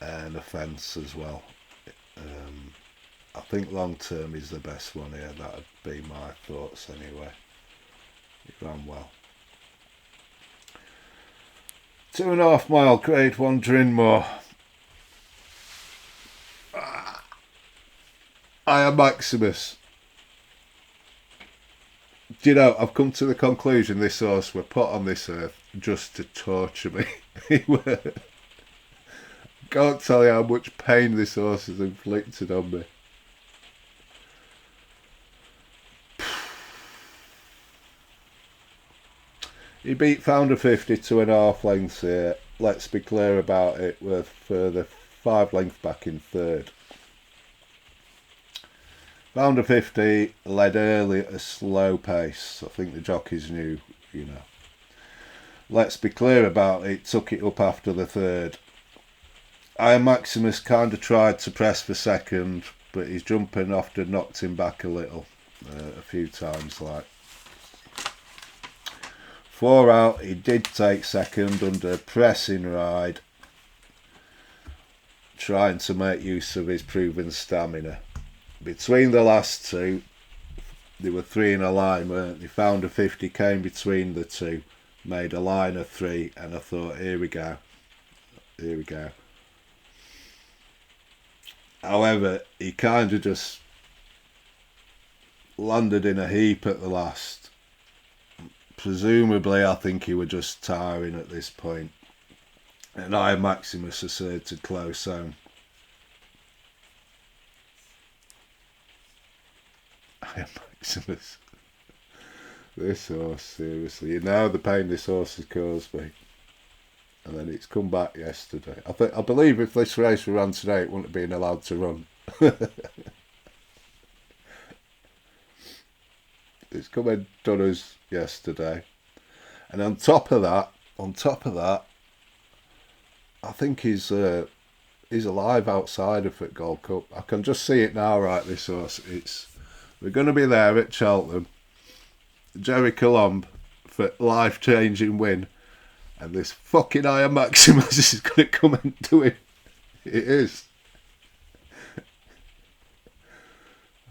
and a fence as well. I think long term is the best one here. That would be my thoughts anyway. He ran well. 2.5 mile, grade 1 Drinmore. I am Maximus. Do you know, I've come to the conclusion this horse were put on this earth just to torture me. Can't tell you how much pain this horse has inflicted on me. He beat Founder 50 2.5 lengths here. Let's be clear about it. We're further 5 lengths back in third. Founder 50 led early at a slow pace. I think the jockeys knew, Let's be clear about it. Took it up after the third. Iron Maximus kind of tried to press for second, but his jumping often knocked him back a little, a few times. 4 out, he did take second under a pressing ride, trying to make use of his proven stamina. Between the last two, they were 3 in a line, weren't they? Founder 50 came between the two, made a line of 3, and I thought, here we go. However, he kind of just landed in a heap at the last. Presumably, I think he were just tiring at this point. And I Maximus asserted close home. I Maximus. This horse, seriously. You know the pain this horse has caused me. And then it's come back yesterday. I believe if this race were run today, it wouldn't have been allowed to run. It's come and done us yesterday. And on top of that, I think he's alive outside of at Gold Cup. I can just see it now, right, this horse. We're going to be there at Cheltenham. Jerry Colomb for life-changing win. And this fucking Iron Maximus is going to come and do it. It is.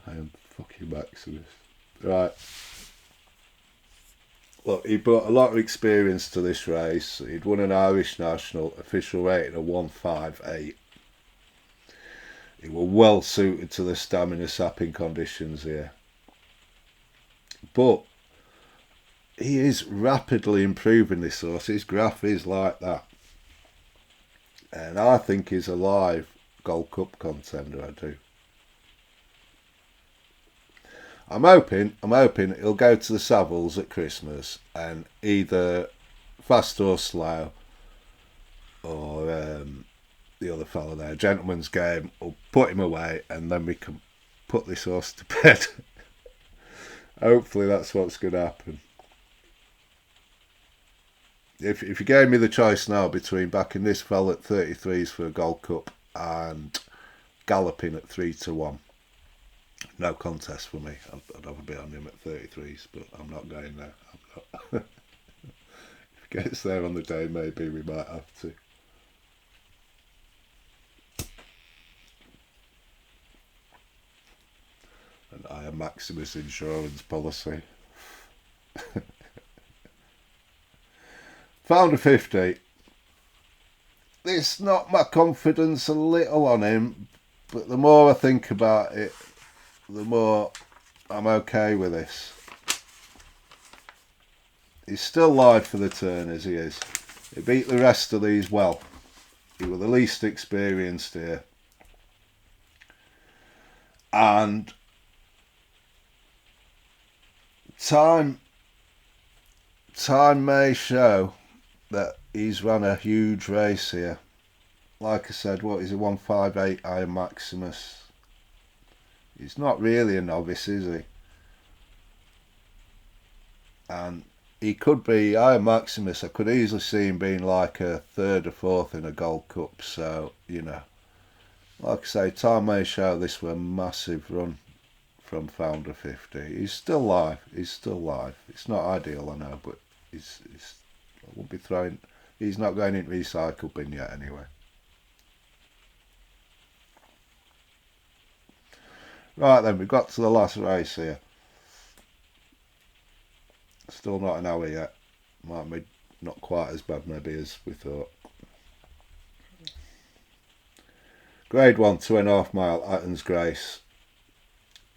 Iron fucking Maximus. Right. Look, he brought a lot of experience to this race. He'd won an Irish National, official rating of 158. He was well suited to the stamina sapping conditions here. But he is rapidly improving, this horse. His graph is like that. And I think he's a live Gold Cup contender, I do. I'm hoping he'll go to the Savills at Christmas and either fast or slow, or the other fellow there, Gentleman's Game, will put him away and then we can put this horse to bed. Hopefully that's what's going to happen. If you gave me the choice now between backing this fella at 33s for a Gold Cup and galloping at 3-1, no contest for me. I'd have a bit on him at 33s, but I'm not going there. I'm not. If he gets there on the day, maybe we might have to. And I am Maximus insurance policy. Found a 50. This knocked my confidence a little on him, but the more I think about it, the more I'm okay with this. He's still live for the turn as he is. He beat the rest of these well. He was the least experienced here. And time may show that he's run a huge race here. Like I said, what is a 158 Iron Maximus? He's not really a novice, is he? And he could be Iron Maximus. I could easily see him being like a third or fourth in a Gold Cup. So, you know, like I say, time may show this was a massive run from Founder 50. He's still live. It's not ideal, I know, but I won't be throwing. He's not going into recycle bin yet, anyway. Right then, we've got to the last race here. Still not an hour yet. Might be not quite as bad maybe as we thought. Grade 1, 2.5 mile, Atton's Grace.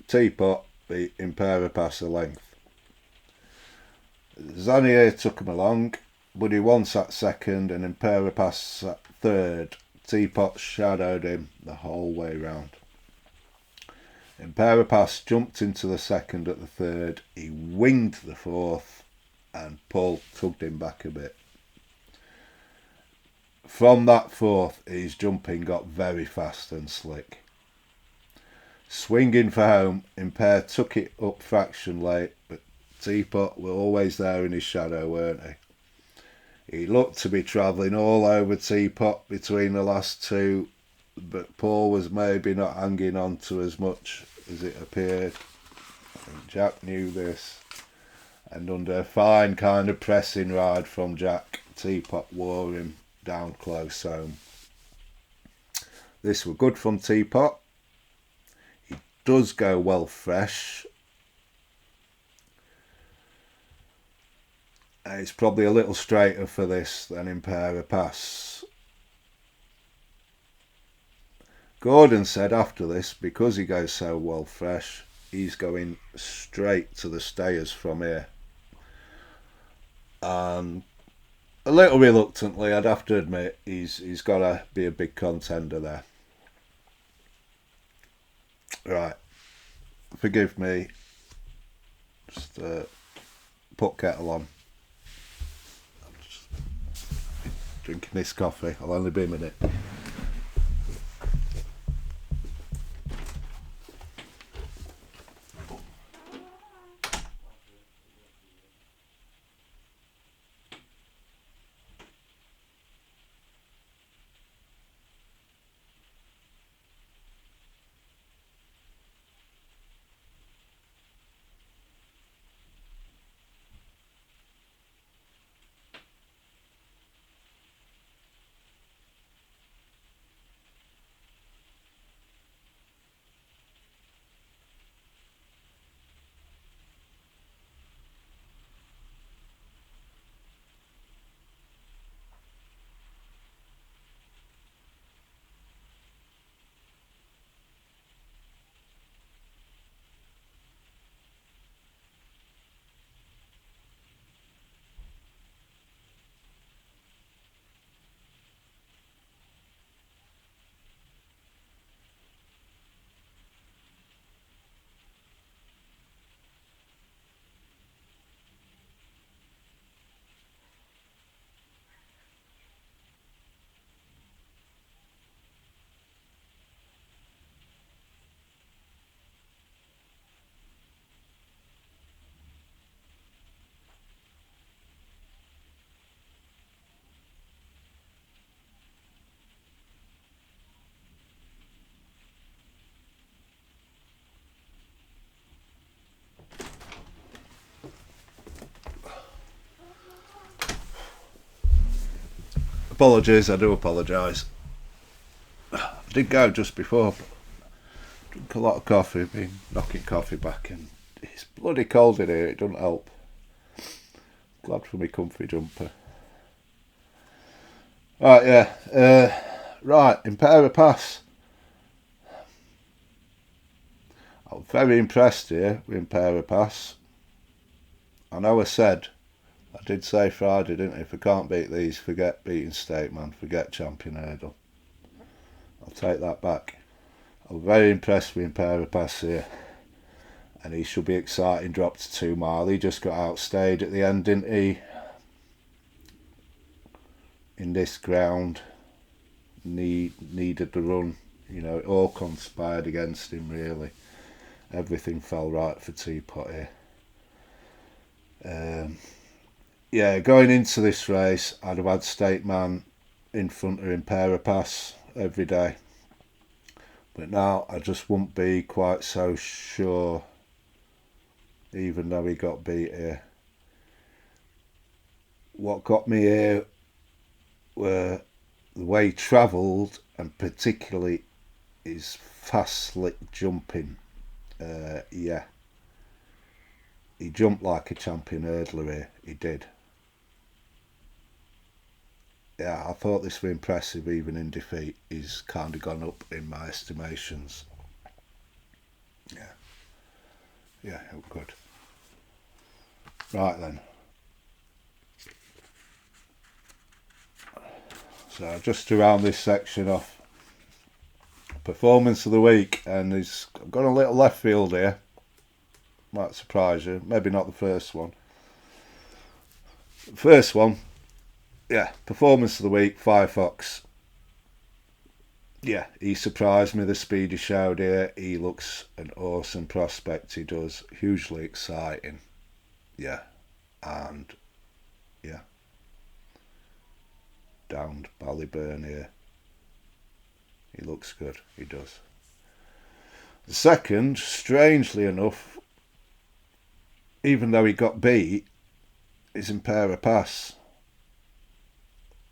Teapot beat Impera Pass a length. Zanier took him along, but he won sat second and Impera Pass sat third. Teapot shadowed him the whole way round. Impera Pass jumped into the second at the third. He winged the fourth and Paul tugged him back a bit. From that fourth, his jumping got very fast and slick. Swinging for home, Impair took it up fraction late, but Teapot were always there in his shadow, weren't he? He looked to be travelling all over Teapot between the last two, but Paul was maybe not hanging on to as much as it appeared. I think Jack knew this, and under a fine kind of pressing ride from Jack, Teapot wore him down close home. This were good from Teapot. He does go well fresh. It's probably a little straighter for this than Impera Pass. Gordon said after this, because he goes so well fresh, he's going straight to the stayers from here. And a little reluctantly, I'd have to admit, he's got to be a big contender there. Right, forgive me. Just put kettle on. I'm just drinking this coffee. I'll only be a minute. Apologies, I do apologise. I did go just before, but drink a lot of coffee, been knocking coffee back, and it's bloody cold in here, it doesn't help. Glad for my comfy jumper. Right, yeah. Right, Impera Pass. I'm very impressed here with Impera Pass. I know I did say Friday, didn't I? If I can't beat these, forget beating State Man, forget Champion Hurdle. I'll take that back. I'm very impressed with Impera Pass here. And he should be exciting, dropped to 2 mile. He just got outstayed at the end, didn't he? In this ground. Needed the run. You know, it all conspired against him, really. Everything fell right for Teapot here. Yeah, going into this race, I'd have had State Man in front of Impera Pass every day. But now I just won't be quite so sure, even though he got beat here. What got me here were the way he travelled, and particularly his fast, slick jumping. Yeah. He jumped like a champion hurdler here, he did. Yeah, I thought this was impressive even in defeat. He's kind of gone up in my estimations. Yeah, good. Right then. So just to round this section off, performance of the week, and he's got a little left field here. Might surprise you. Maybe not the first one. First one, yeah, performance of the week, Firefox. Yeah, he surprised me, the speed he showed here. He looks an awesome prospect, he does. Hugely exciting. Yeah, and yeah, downed Ballyburn here. He looks good, he does. The second, strangely enough, even though he got beat, is Impera Pass.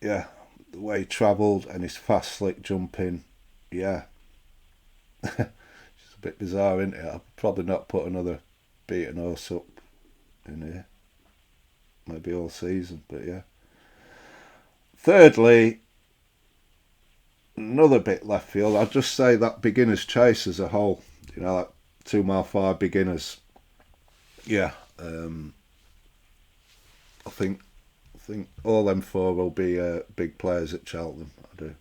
Yeah, the way he travelled and his fast, slick jumping, yeah. It's a bit bizarre, isn't it? I'll probably not put another beaten horse up in here. Maybe all season, but yeah. Thirdly, another bit left field. I'd just say that beginner's chase as a whole. You know, that 2 mile 5 beginners. Yeah, I think all them 4 will be big players at Cheltenham. I do.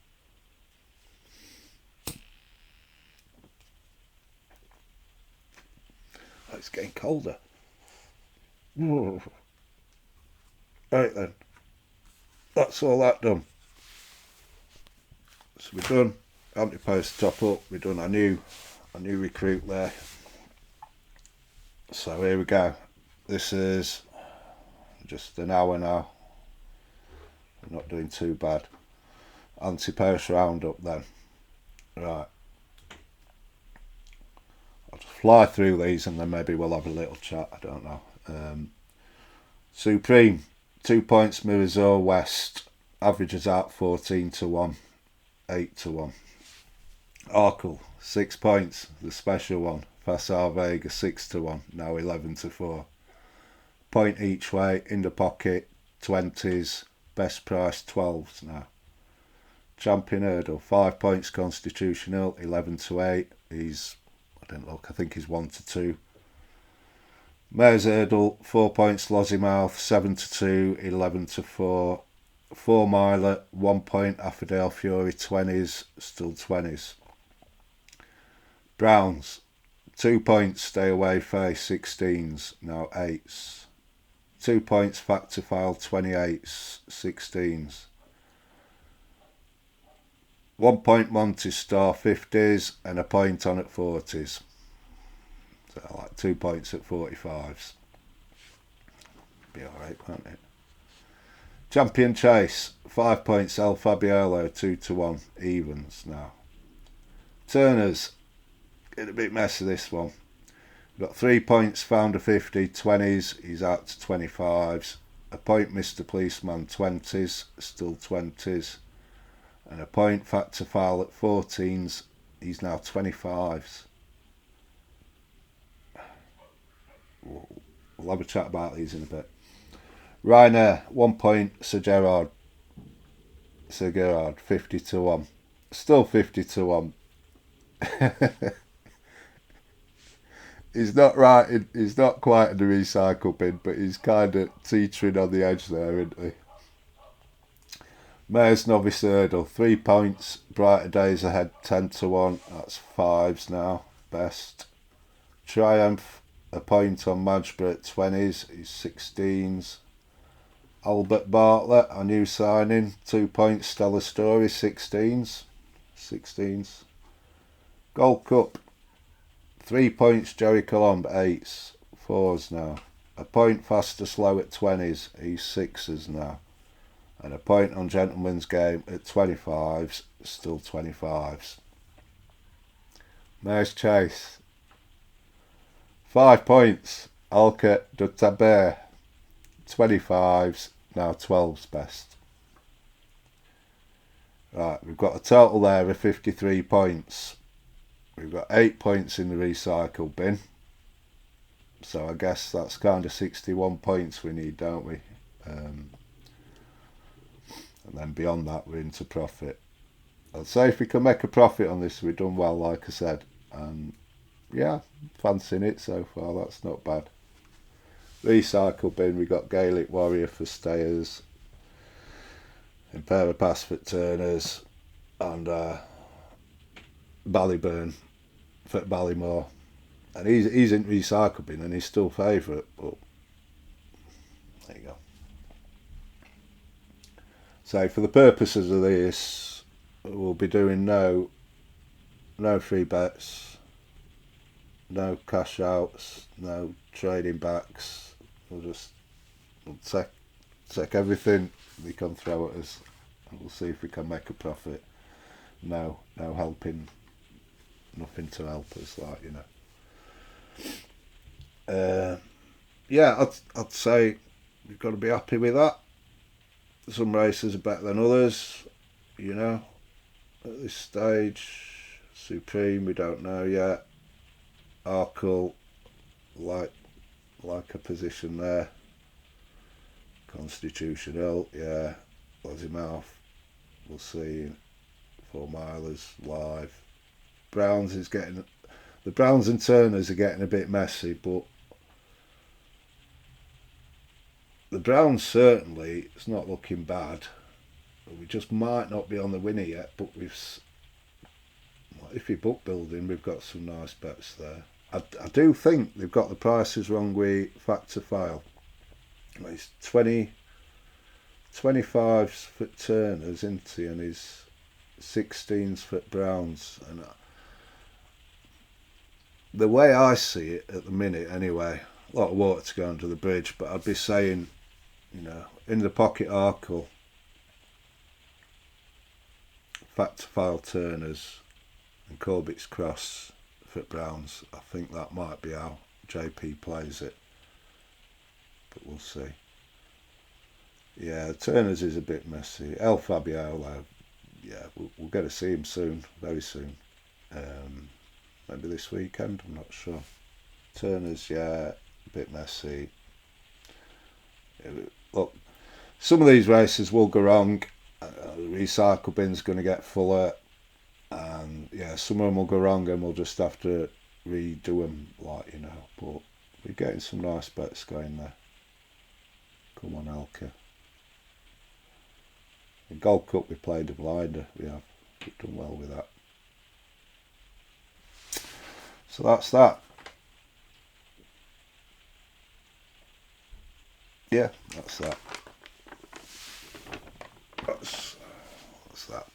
Oh, it's getting colder. Right then, that's all that done. So we're done. Ante-post top up. We've done a new recruit there. So here we go. This is just an hour now. We're not doing too bad. Ante-post roundup then. Right. I'll just fly through these and then maybe we'll have a little chat. I don't know. Supreme, 2 points Mirazor West. Averages out 14-1, 8-1. Arkle, 6 points, the special one. Fassar Vega 6-1, now 11-4. Point each way, in the pocket, 20s, best price 12s now. Champion Hurdle, 5 points Constitutional, 11-8. I didn't look, I think he's 1-2. Mares Hurdle, 4 points Lossiemouth, 7-2, 11-4. 4 miler, 1 point Affordale Fury, 20s, still 20s. Browns, 2 points Stay Away Face, 16s, now 8s. 2 points Factor File, 28s, 16s. 1 point Monty Star, 50s, and a point on at 40s. So like 2 points at 45s. Be alright, won't it? Champion Chase, 5 points El Fabiolo, 2-1, evens now. Turners, getting a bit messy this one. We've got 3 points Founder 50, 20s, he's out to 25s. A point Mr. Policeman, 20s, still 20s. And a point Factor File at 14s, he's now 25s. We'll have a chat about these in a bit. Ryanair, 1 point Sir Gerard, 50-1. Still 50-1. He's not right. He's not quite in the recycle bin, but he's kind of teetering on the edge there, isn't he? Mares Novice Hurdle, 3 points. Brighter Days Ahead, 10-1. That's 5s now. Best. Triumph, a point on Madgeborough at 20s. He's 16s. Albert Bartlett, a new signing, 2 points. Stella Story, 16s. Gold Cup, 3 points. Jerry Colomb, 8s. 4s now. A point Faster Slow at 20s. He's 6s now. And a point on Gentleman's Game at 25s. Still 25s. Mares Chase, 5 points. Alca de Taber, 25s. Now 12's best. Right, we've got a total there of 53 points. We've got 8 points in the recycle bin. So I guess that's kind of 61 points we need, don't we? And then beyond that, we're into profit. I'd say if we can make a profit on this, we've done well, like I said. And yeah, fancying it so far, that's not bad. Recycle bin, we got Gaelic Warrior for stayers, Impera Pass for turners, and Ballyburn for Ballymore. And he's in recycle bin and he's still favourite, but there you go. So for the purposes of this, we'll be doing no free bets, no cash outs, no trading backs. We'll take everything they can throw at us and we'll see if we can make a profit. No helping, nothing to help us, like, you know. Yeah, I'd say you've got to be happy with that. Some races are better than others, you know, at this stage. Supreme, we don't know yet. Arkle, like a position there. Constitutional, yeah. Lossiemouth, we'll see. 4 milers live. Browns is getting The Browns and Turners are getting a bit messy, but the Browns certainly, it's not looking bad. We just might not be on the winner yet, but if you book building, we've got some nice bets there. I do think they've got the prices wrong with Factor File. It's 25s for Turners, isn't he? And he's 16s for Browns. And the way I see it at the minute, anyway, a lot of water to go under the bridge, but I'd be saying, in the pocket Arkle, Factor File Turners, and Corbett's Cross for Browns. I think that might be how JP plays it, but we'll see. Yeah, Turners is a bit messy. El Fabiola, yeah, we'll get to see him soon, very soon. Maybe this weekend, I'm not sure. Turners, yeah, a bit messy. Look, some of these races will go wrong. The recycle bin's going to get fuller, and yeah, some of them will go wrong, and we'll just have to redo them, But we're getting some nice bets going there. Come on, Elka. In Gold Cup, we played a blinder. We've done well with that. So that's that. Yeah, that's that. That's that.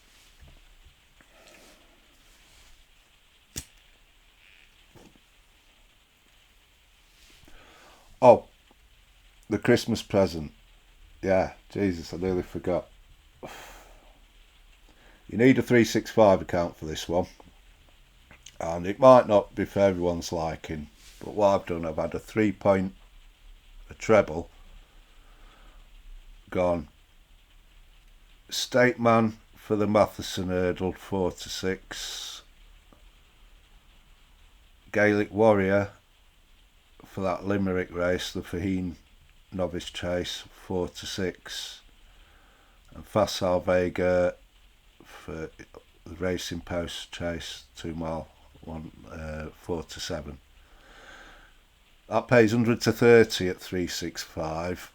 Oh, the Christmas present. Yeah, Jesus, I nearly forgot. You need a 365 account for this one. And it might not be for everyone's liking, but what I've done, I've had a 3-point, a treble, gone State Man for the Matheson hurdle 4-6, Gaelic Warrior for that Limerick race, the Faheen Novice Chase 4-6, and Facile Vega for the Racing Post Chase 2 mile 4-7. That pays 100-30 at 365.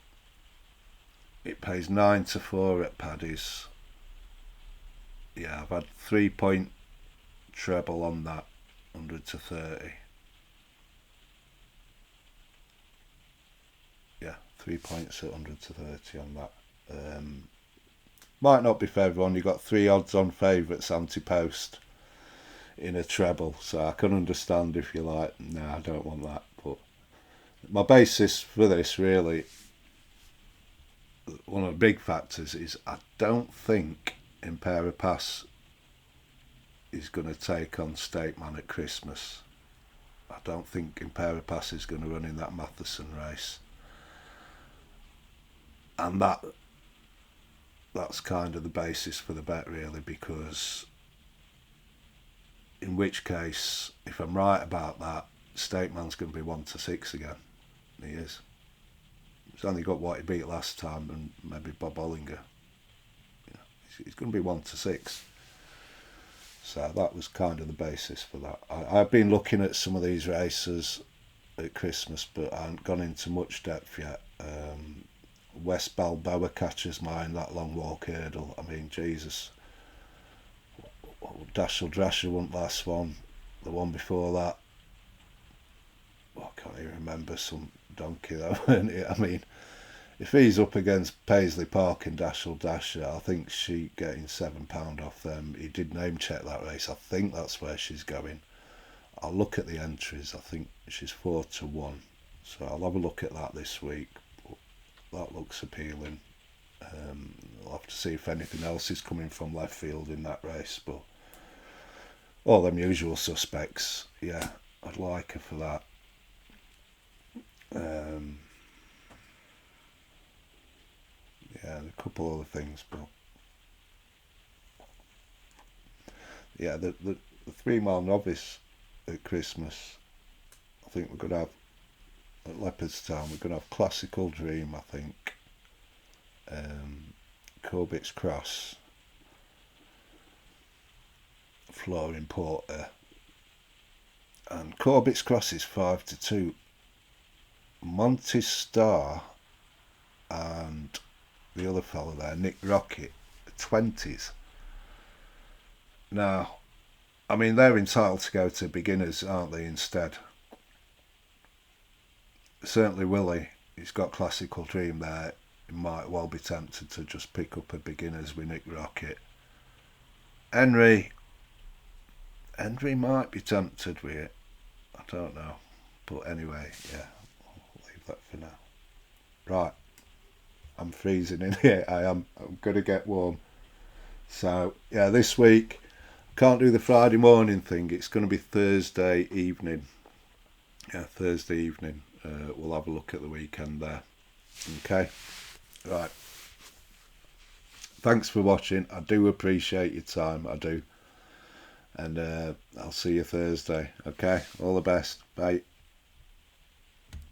It pays 9-4 at Paddy's. Yeah, I've had 3-point treble on that, 100-30. Yeah, 3 points at 100-30 on that. Might not be for everyone. You've got 3 odds on favourites ante-post in a treble, so I can understand if you're like, nah, I don't want that. But my basis for this, really, one of the big factors is I don't think Impera Pass is going to take on State Man at Christmas. I don't think Impera Pass is going to run in that Matheson race. And that's kind of the basis for the bet, really, because in which case, if I'm right about that, State Man's going to be 1-6 again. He is. He's only got what he beat last time, and maybe Bob Ollinger. He's going to be 1-6. So that was kind of the basis for that. I've been looking at some of these races at Christmas, but I haven't gone into much depth yet. West Balboa catches mine, that long walk hurdle. I mean, Jesus. Dashel Drasher won last one. The one before that, I can't even remember, some donkey though. I mean, if he's up against Paisley Park and Dashel Dasher, I think she's getting £7 off them. He did name check that race. I think that's where she's going. I'll look at the entries. I think she's 4-1. So I'll have a look at that this week. That looks appealing. I'll have to see if anything else is coming from left field in that race. But all them usual suspects, yeah, I'd like her for that. Yeah, and a couple other things, but yeah, the 3 mile novice at Christmas, I think we're going to have, at Leopardstown, we're going to have Classical Dream, I think, Corbett's Cross, Flooring Porter, And Corbett's Cross is 5-2. Monty's Star and the other fellow there, Nick Rocket, 20s. Now, I mean, they're entitled to go to beginners, aren't they, instead? Certainly Willie, he's got Classical Dream there. He might well be tempted to just pick up a beginners with Nick Rocket. Henry might be tempted with it. I don't know. But anyway, yeah, I'll leave that for now. Right, I'm freezing in here. I'm going to get warm. So, yeah, this week, can't do the Friday morning thing. It's going to be Thursday evening. Yeah, Thursday evening. We'll have a look at the weekend there. Okay, right. Thanks for watching. I do appreciate your time. I do. And I'll see you Thursday. Okay, all the best. Bye.